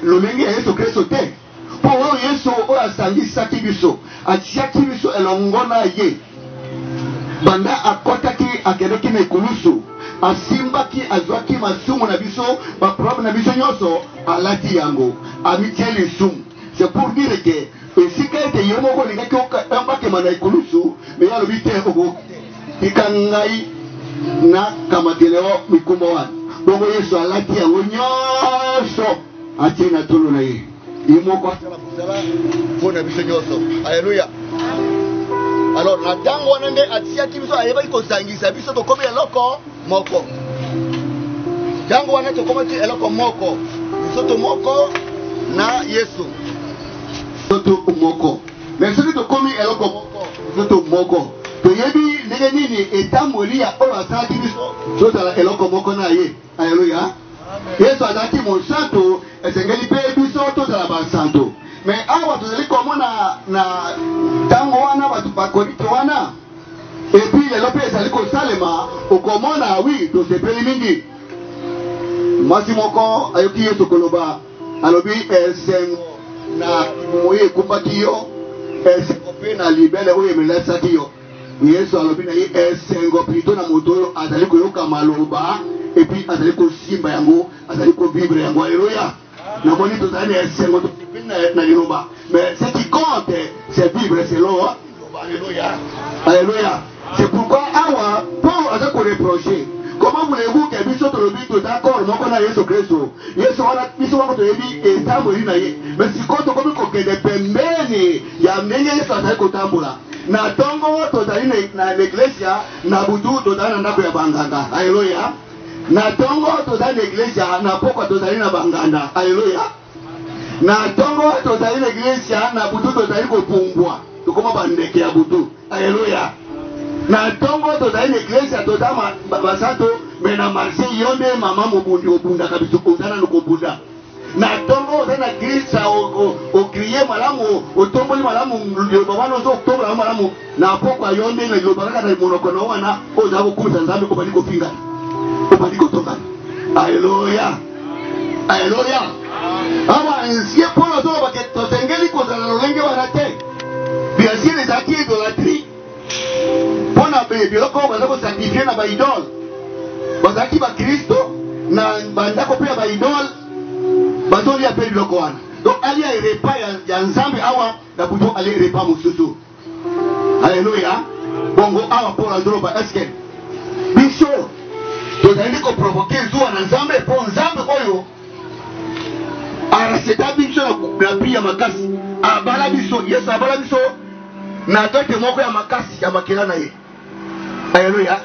lolenge ya Yesu Kristo te po oyo Yesu oyo asangisaki biso atiaki biso elongo na ye banda akotaki akendeki na ekulusu asimbaki azwaki masumu na biso baproblème na biso nyonso alati yango amitie lisumu. C'est pour dire que esika ete ye moko olingaki obakema na ekulusu me ye alobi te tika ngai na kamatele o mikumba wana bongo Yesu alati yango nyonso atie na tolo na ye ye moko asala kosala mpona biso nyonso. Alleluya. Alors na ntango wana nde atiaki biso ayebaki kosangisa biso tokomi eloko moko. Ntango wana tokomaki eloko moko nzoto moko na Yesu nzoto moko. Mais soki tokomi eloko moko nzoto moko toyebi ndenge nini etamboli ya oyo asalaki biso tozala eloko moko na ye. Alleluya. Yesu azalaki mosantu esengeli mpe biso tozala basantu. Mais awa tozali komona na ntango wana bato bakorinto wana epuis lelo mpe ezali kosalema okomona wi tosepeli mingi. Mwasi moko ayoki Yesu koloba alobi esengo na moye ekumbaki yo esengo mpe na libele oyo emelesaki yo. Yesu alobi na ye esengo plito na moto oyo azali koyoka maloba epuis azali kosimba yango azali kovivre yango. Alleluya. Namoni tozali na esengo tosepeli na liloba mais ce qui compte c'est vivre selon Alléluia. Alléluia. C'est pourquoi awa Paul aza koreprocher. Comment voulez-vous que biso tolobi d'accord moko na Yesu Kristo Yesu wana biso wako toyebi etamboli na ye mais sikoyo tokomi kokende pembeni ya ndenge Yesu azali kotambola na ntongo tozali na l'eglesia na butu tozali na ndako ya banganga. Alleluya. Na ntongo tozali na eglesia na pokwa tozali na banganda. Alleluya. Na ntongo tozali na eglesia na butu tozali kopumbwa tokoma bandeke ya butu. Alleluya. Na ntongo tozali na iglesia tozama basanto me na marché yonde mama mobundi obundaka biso ozana nokobunda. Na ntongo ozali na grisa okriye malamu otomboli malamu liloba wana ozo otombola malamu na pokwa yonde na liloba kaka na monoko na wana ozala kokumisa nzambe kobandi kopingana obandi kotongana. Alleluya. Alleluya. Awa nsie Paul azoloba ke tosengeli kozala lolenge wana te. Bien sûr ezalaki idolatrie mpona biloko baza kosakrifie na baidole bazalaki bakristo na bandako mpe ya baidole bazolia mpe biloko wana. Donc alia erepa ya nzambe awa na butu ali erepa mosusu. Alleluya. Bongo awa Paul azoloba eske biso tozali koprovoke zuwa na nzambe mpo nzambe oyo araseta biso na pi ya makasi abala biso. Yesu abala biso na tote moko ya makasi ya makela na ye. Alleluya.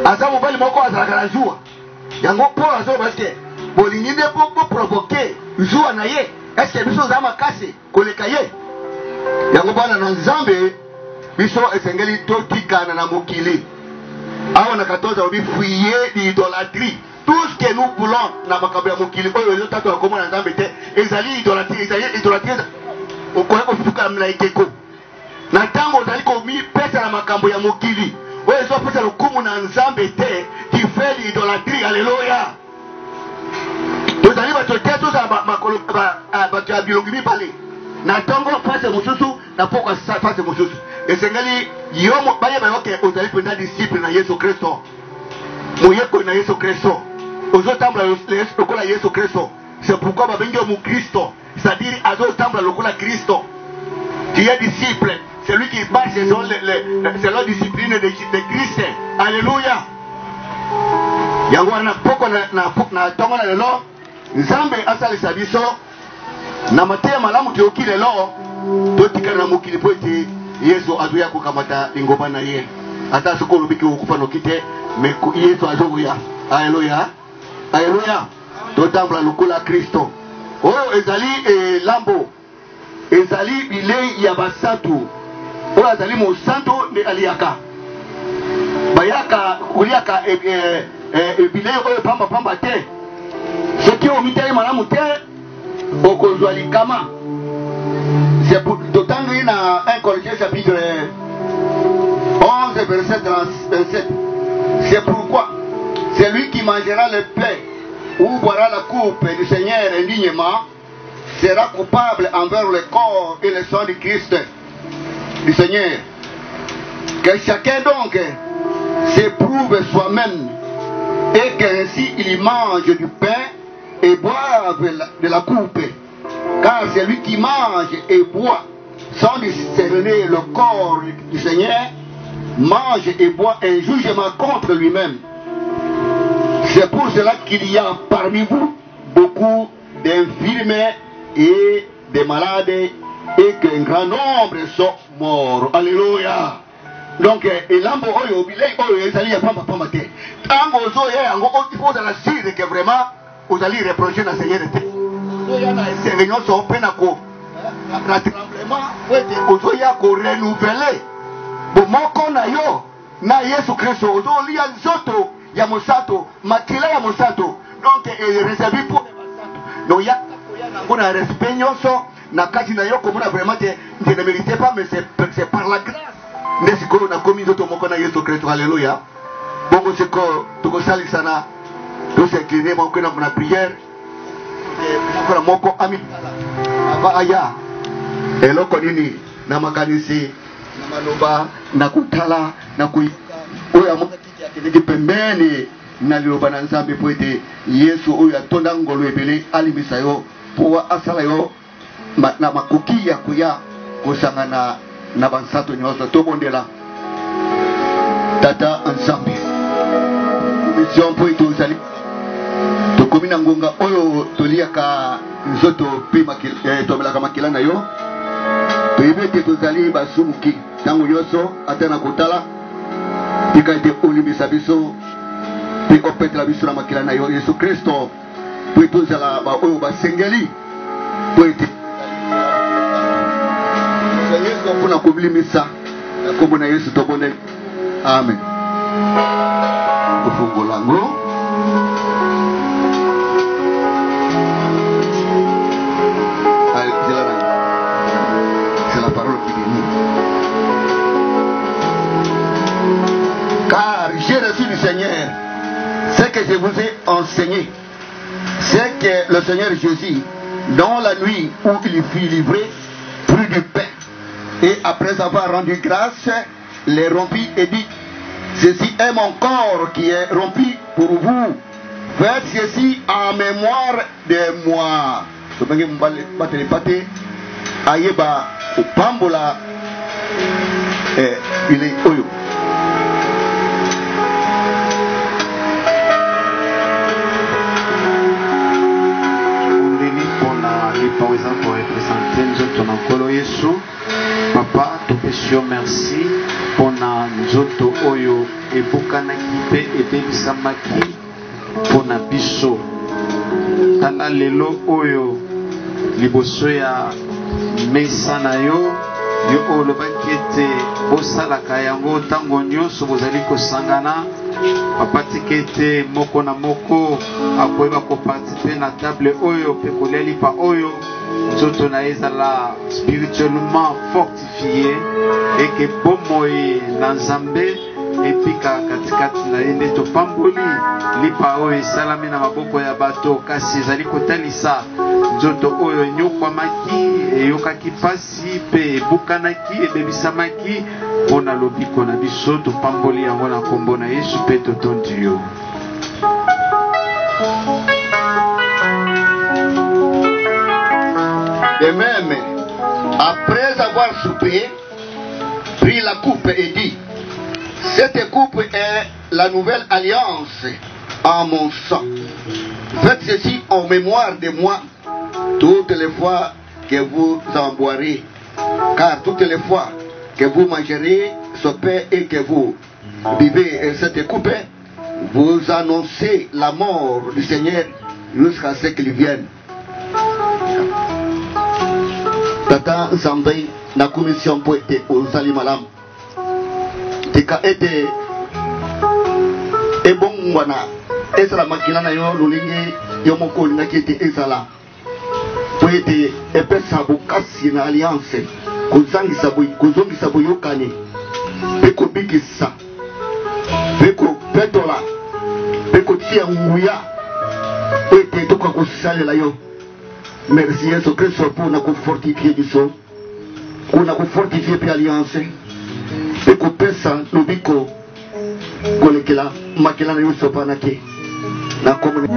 Asa mobali moko azalaka na zuwa yango Paul azoloba eske bolingi nde po provoke zuwa na ye eske biso ozala makasi koleka ye. Yango bana na nzambe biso esengeli totikana na mokili. Awa na 14 alobi fuyez l'idolâtrie. Tout ce que nous voulons na makambo ya mokili oyo ezotata bakoma na nzambe te ezali idolâtrie. Ezali idolâtrie okoya kofuka na ekeko na ntango ozali komipesa na makambo ya mokili oyo ezopesa lokumu na nzambe te qui fait l'idolâtrie. Alléluia. tozali bato te tozala bato ya bilongi mibale na ntongo fase mosusu na pokwa fase mosusu. esengeli yo bayeba yo ke ozali mpenza disciple na Yesu Kristo, moyekoli na Yesu Kristo, ozotambola lokola Yesu Kristo. C'est pourquoi babengi yo mukristo, c'est-à-dire azotambola lokola Kristo. Tu es disciple, c'est lui qui marche selon la discipline de Christ. Alléluia. Yango wana poko na tongo na lelo nzambe asalisa biso na mateya malamu toyoki lelo totikala na mokili po ete Yesu azoya kokamata lingomba na ye ata soki olobiki okufa noki te me Yesu azoya. Alléluia. Alléluia. totambola lokola Kristo oyo ezali lambo ezali bilei ya basantu oyo azali mosantu nde aliaka bayaka koliaka bilei oyo pamba te soki omiteli malamu te okozwa likama. C'est pour totangi na 1 Corinthiens chapitre 11 verset 27. C'est pourquoi celui qui mangera le pain ou boira la coupe du Seigneur indignement sera coupable envers le corps et le sang du Christ du Seigneur. Que chacun donc s'éprouve soi-même et qu'ainsi il mange du pain et boive de la coupe. Car celui qui mange et boit sans discerner le corps du Seigneur mange et boit un jugement contre lui-même. C'est pour cela qu'il y a parmi vous beaucoup d'infirmes et des malades et qu'un grand nombre sont morts. Alléluia. Donc, elambo oyo bilei oyo ezali ya pamba te. Tango ozoya yango il faut la sire que vraiment vous allez reprocher na Seigneur te. Ozoya na réunion so pena ko na tremblement ozoya ko renouveler bomoko na yo na Yesu Kristo ozolia nzoto ya mosato makila ya mosato. Donc réservé pour les mosato. Donc ya ko na respect nyonso na kati na yo komona vraiment te ne mérite pas mais c'est par la grâce. Nesiko na komi nzoto moko na Yesu Kristo. Alléluia. Bongo siko tukosalisana tosekline moko na prière moko moko ami ava aya eloko nini na makanisi na maloba na kutala na kui oyo amokati akendeki pembeni na liloba na Nzambe po ete Yesu oyo atonda ngolo ebele alimisa yo po asala yo na makoki ya kuya kosangana na bansato nyonso tobondela tata Nzambe mission po ete ozali tokomi na ngonga oyo toliaka nzoto mpe tomelaka makila na yo toyebi ete tozali basumuki ntango nyonso ata na kotala tika ete olimbisa biso mpe opetela biso na makila na yo Yesu Kristo po ete tozala oyo basengeli po ete Yesu mpona kobilimisa na kombo na Yesu tobondeli amen. Tofungola ngo c'est la parole qui bénit. Car j'ai reçu du Seigneur ce que je vous ai enseigné, c'est que le Seigneur Jésus, dans la nuit où il fut livré, prit du pain et après avoir rendu grâce, les rompit et dit: ceci est mon corps qui est rompu pour vous. Faites ceci en mémoire de moi. Ayeba upambola ile oyo ondeli mpona lipa eza korepresente nzoto na nkolo Yesu. Papa topesi yo merci mpona nzoto oyo ebukanaki mpe ebebisamaki mpona biso. Tala lelo oyo liboso ya mesa na yo yo olobaki ete bosalaka yango ntango nyonso bozali kosangana. Papa tika ete moko na moko akoyeba koparticipe na table oyo mpe kolia lipa oyo nzoto na ezala spirituellement fortifié et que bomoi na Nzambe epika katikati na ye nde topamboli lipa oyo esalami na maboko ya bato kasi ezali kotalisa nzoto oyo enyokwamaki eyokaki pasi mpe ebukanaki ebebisamaki mpona lobiko na biso topamboli yango na kombo na Yesu mpe totondi yo. De même, après avoir soupé, pris la coupe et dit, cette coupe est la nouvelle alliance en mon sang. Faites ceci en mémoire de moi toutes les fois que vous en boirez, car toutes les fois que vous mangerez ce pain et que vous buvez cette coupe, vous annoncez la mort du Seigneur jusqu'à ce qu'il vienne. Tata Zambé, la commission pour être aux Salimalam. Tika ete ebon wana ezala makina na yo lulingi yo moko na kiti ezala pour ete epesa bokasi na alliance kozongisa boyokani mpe kobikisa mpe kopetola mpe kotia nguya po ete toka kosalela yo. Merci Yesu Kristo mpona kofortifie biso mpona kofortifie mpe alliance mpe kopesa lobiko kolekela makela na yo sopanaki na komune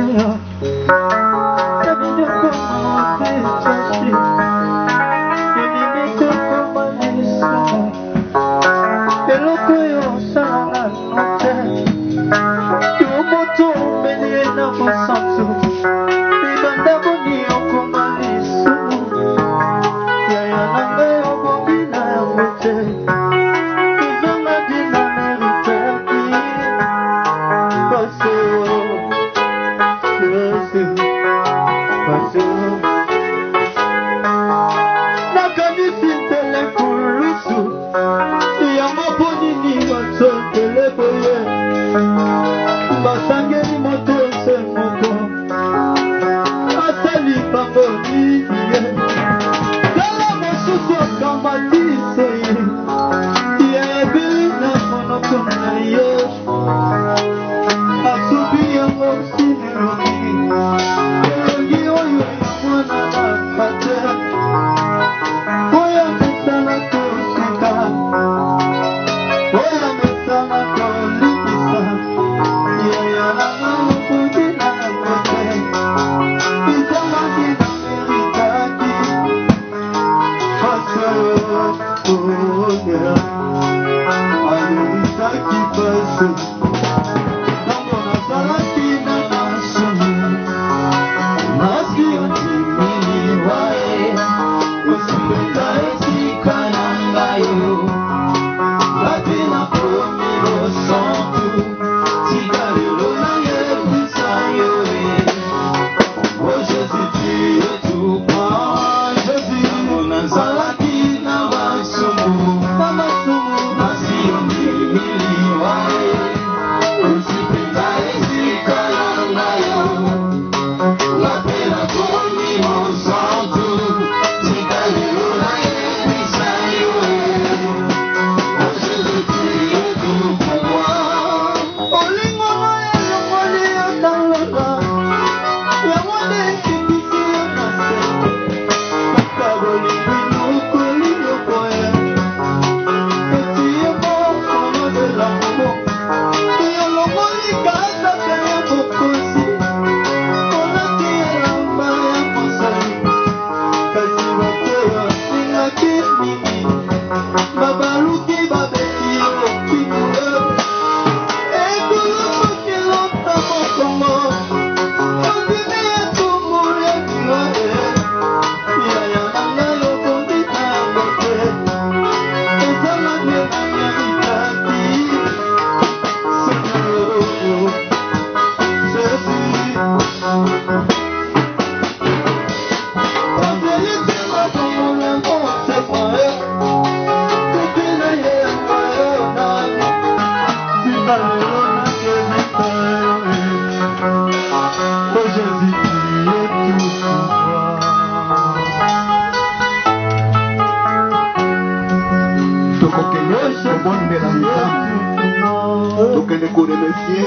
tokende koremercier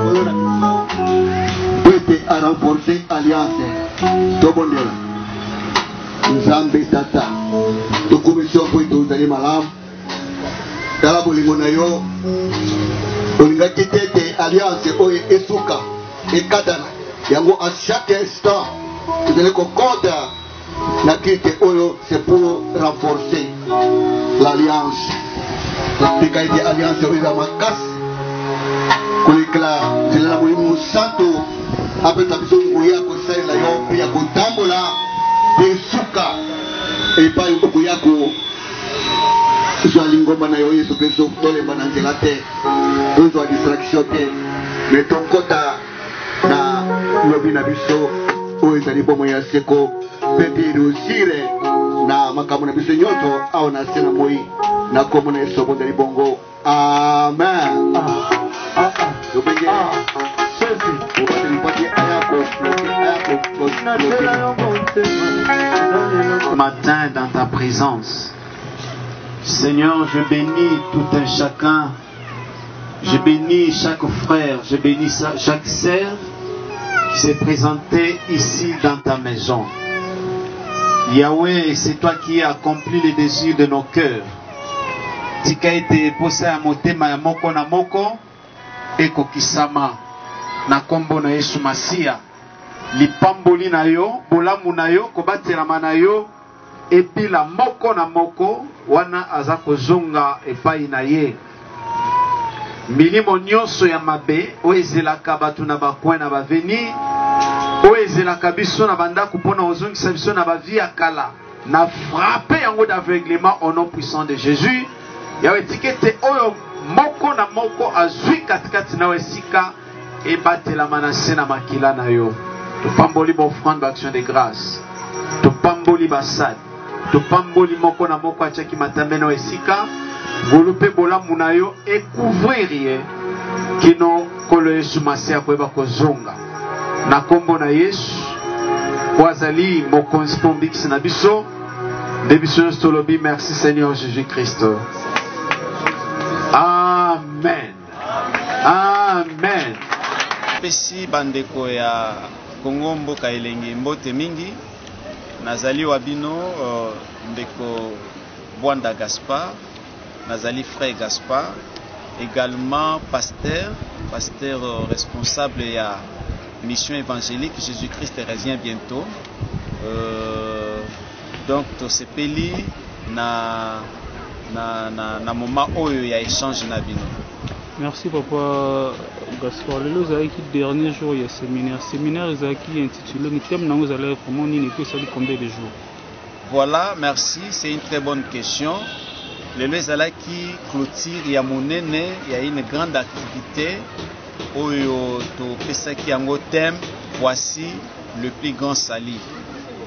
oyo na biso po ete arenforce alliance tobondela nzambe tata tokomisio po ete ozali malamu tala bolingo na yo olingaki te ete alliance oyo esuka ekatana yango à chaque instant tozali kokota na kite oyo c'est pour renforcer l'alliance tika ete alliance oyo eza makasi kolekela nzela na molimo santo apesa biso ngoya kosalela yo mpe ya kotambola mpe suka epai okoya kozwa lingomba na yo yesu kristo tolemba na nzela te tozwa distraction te me tokota na lobi na biso oyo ezali bomoi ya seko mpe mpe réussire na makambo na biso nyonso awa na se na moi na kombo na yesu bondeli bongo amen tobenge matin dans ta présence. Seigneur, je bénis tout un chacun. Je bénis chaque frère, je bénis chaque sœur qui s'est présenté ici dans ta maison. Yahweh, c'est toi qui as accompli les désirs de nos cœurs. Tika ete posa ya motema ya moko na moko ekokisama na kombo na Yesu Masia. Lipamboli na yo, bolamu na yo, kobatelama na yo, epila moko na moko wana aza kozonga epai na ye. Milimo nyonso ya mabe oyo ezelaka bato na bakwen na baveni, oyo ezelaka biso na bandako mpona ozongisa biso na bavi ya kala, na frappe yango d'aveuglement au nom puissant de Jésus. Yawe tikete oyo moko na moko azwi katikati na esika ebatelama na se na makila na yo. Topamboli b'offrande d'action de grâce, topamboli basad, topamboli moko na moko atiaki matambe na esika golupe bolamu na yo ekouvrir ye kino kolo Yesu Masia koyeba kozonga na kombo na Yesu wazali mokonzi mpo mbikisi na biso nde biso nyonso tolobi merci Seigneur Jésus-Christ. Amen. Amen. Pesi bandeko ya Kongo mboka elenge mbote mingi nazali wabino ndeko Bwanda Gaspard, nazali frère Gaspard, également pasteur responsable ya mission évangélique Jésus-Christ revient bientôt. Donc tosepeli na moment oyo ya échange na bino. Merci papa Gaspard. Le dernier jour il y a séminaire qui intitulé nous thème nous allons comment ni ne peut ça combien de jours. Voilà, merci, c'est une très bonne question. Le Lezala qui clôture il y a monene, il y a une grande activité oyo to pesa ki yango thème voici le plus grand sali.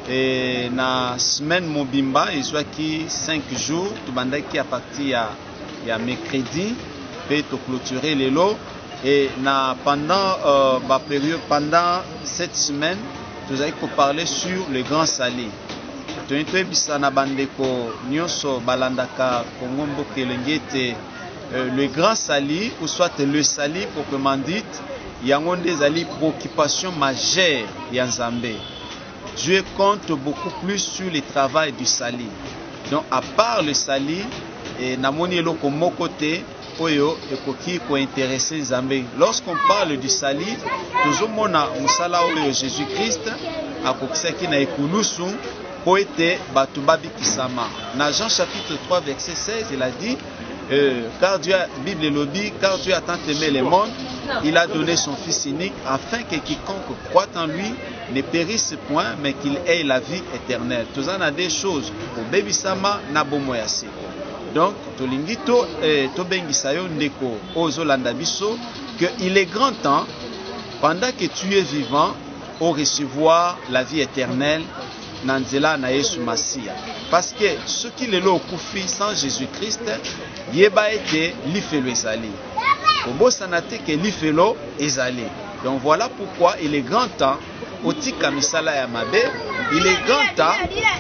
Et na semaine mobimba il soit qui 5 jours to bandaki à partir ya mercredi peut to clôturer les lots et pendant cette semaine nous allons parler sur le grand sali. Le grand sali ou soit le sali proprement dit il y a des préoccupations majeures Yanzambe. Dieu compte beaucoup plus sur le travail du sali. Donc à part le sali et namoni eloko mokote oyo ekoki ko intéresser Nzambe. Lorsqu'on parle du sali, toujours mona musala oyo Jésus-Christ akokisaki na ekulusu po ete batu babikisama. Na Jean chapitre 3 verset 16 il a dit car Dieu, Bible le dit, car Dieu a tant aimé le monde, il a donné son Fils unique afin que quiconque croit en lui ne périsse point, mais qu'il ait la vie éternelle. Tous en a des choses au bébisama na bomoyasi. Donc, tolingito to bengisayo ndeko ozolanda biso que il est grand temps pendant que tu es vivant au recevoir la vie éternelle Nanzela na Yesu Masia. Parce que ce qui est là au koufi sans Jésus-Christ, yeba ete lifelo ezali. Obo sanate ke lifelo ezali. Donc voilà pourquoi il est grand temps otika misala ya mabe il est grand temps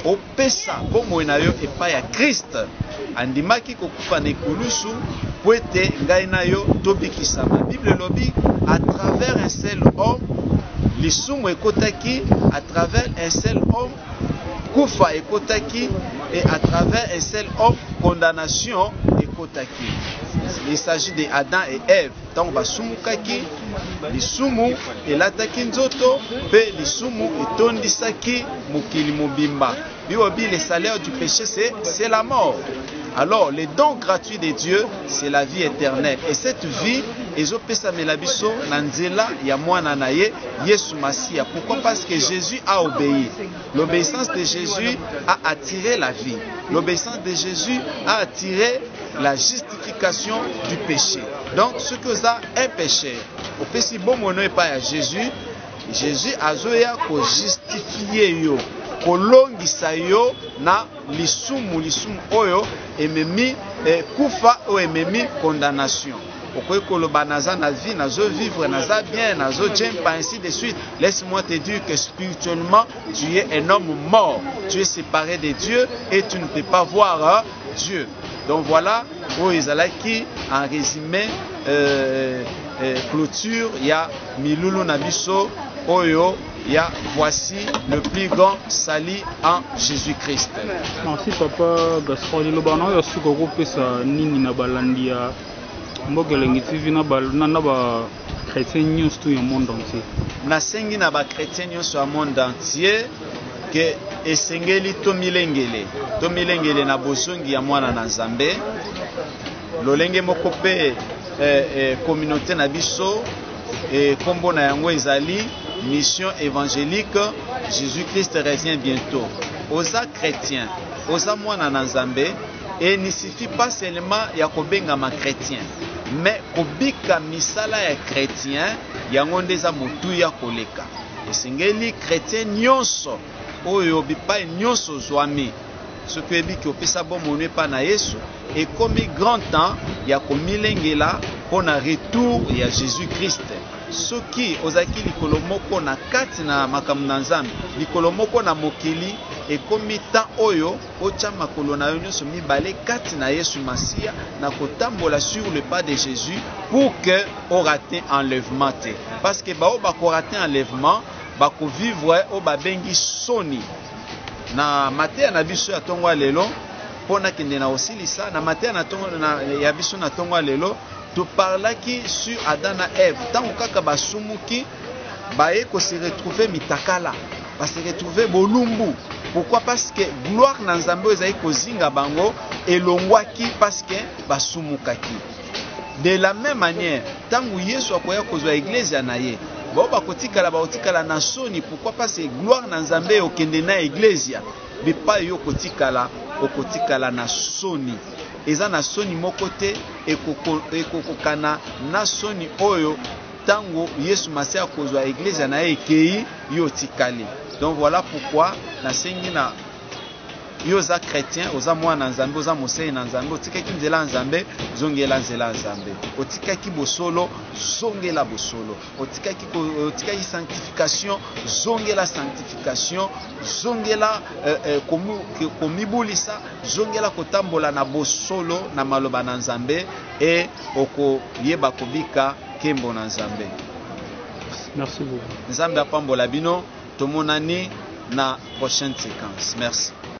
au pesa bomoi na yo epai ya Christ andimaki kokufa na ekulusu po ete ngai na yo tobikisama. Bible lobi à travers un seul homme lisumu ekotaki, à travers un seul homme kufa ekotaki, et à travers un seul homme condamnation ekotaki. Il s'agit de Adam et Ève. Tant basumukaki lisumu elataki nzoto pe lisumu etondisaki mokili mobimba. Bibobi, le salaire du péché c'est la mort. Alors le don gratuit de Dieu c'est la vie éternelle, et cette vie ezopesamela biso na nzela ya mwana na ye Yesu Masia. Pourquoi? Parce que Jésus a obéi. L'obéissance de Jésus a attiré la vie. L'obéissance de Jésus a attiré la justification du péché. Donc ce que ça un péché au péché bon mono et pas à Jésus a zoya ko justifier yo kolongisa yo na lisumu oyo ememi kufa o ememi condamnation. Pourquoi koloba naza na vie nazo vivre naza bien nazo jempa ainsi de suite. Laisse-moi te dire que spirituellement tu es un homme mort, tu es séparé de Dieu et tu ne peux pas voir Dieu. Donc voilà, Oizalaki en résumé clôture, il y a Milulu Nabiso, Oyo, il y a voici le plus grand salut en Jésus-Christ. Merci papa Gaspard Lilobano ya sukoko pesa nini na balandi ya mbokelengi TV na ba chrétien nyonso tout le monde entier. Na sengi na ba chrétien nyonso ya monde entier que esengeli to milengele na bosongi ya mwana na Nzambe lolenge moko pe communauté na biso kombo na yango ezali mission évangélique Jésus-Christ revient bientôt. Oza chrétien, oza mwana na Nzambe, et ne suffit pas seulement ya kobenga ma chrétien, mais kobika misala ya chrétien yango ndeza motu ya koleka. Esengeli chrétien nyonso oyo bipai nyonso zwami soki ebiki opesa bomonu epa na Yesu ekomi grand temps ya komilengela mpona retour ya Jésus-Christ. Soki ozaki likolo moko na kati na makambo na Nzambe, likolo moko na mokili ekomi temps oyo otya makolo na yo nyonso mibale kati na Yesu Masia na kotambola sur le pas de Jésus pour que orate enlèvement te. Parce que bao bakorate enlèvement bako vivre o babengi soni. Na mateya na biso ya tongo lelo pona kende na osilisa na mateya na tongo ya biso na tongo lelo to parlaki sur Adam na Ève. Tant kaka basumuki baye ko se retrouver mitakala, ba se retrouver bolumbu. Pourquoi? Parce que gloire na Nzambe ezali kozinga bango elongwaki parce que basumukaki. De la même manière, tangu Yesu akoya kozwa église na ye, ba kotikala na soni. Pourquoi? Parce que gloire na Nzambe okende na église bipa yo kotikala na soni. Eza na soni moko te ekokokana na soni oyo tango Yesu Masia kozwa église na ye ekei yo tikali. Donc voilà pourquoi na sengi na yo za chrétien oza mwana Nzambe oza mosei na Nzambe otikaki nzela Nzambe zongela nzela Nzambe, otikaki bosolo zongela bosolo, otikaki sanctification zongela sanctification, zongela komibulisa zongela kotambola na bosolo na maloba na Nzambe et okoyeba kobika kembo na Nzambe. Merci beaucoup. Nzambe apambola bino tomonani na prochaine séquence. Merci.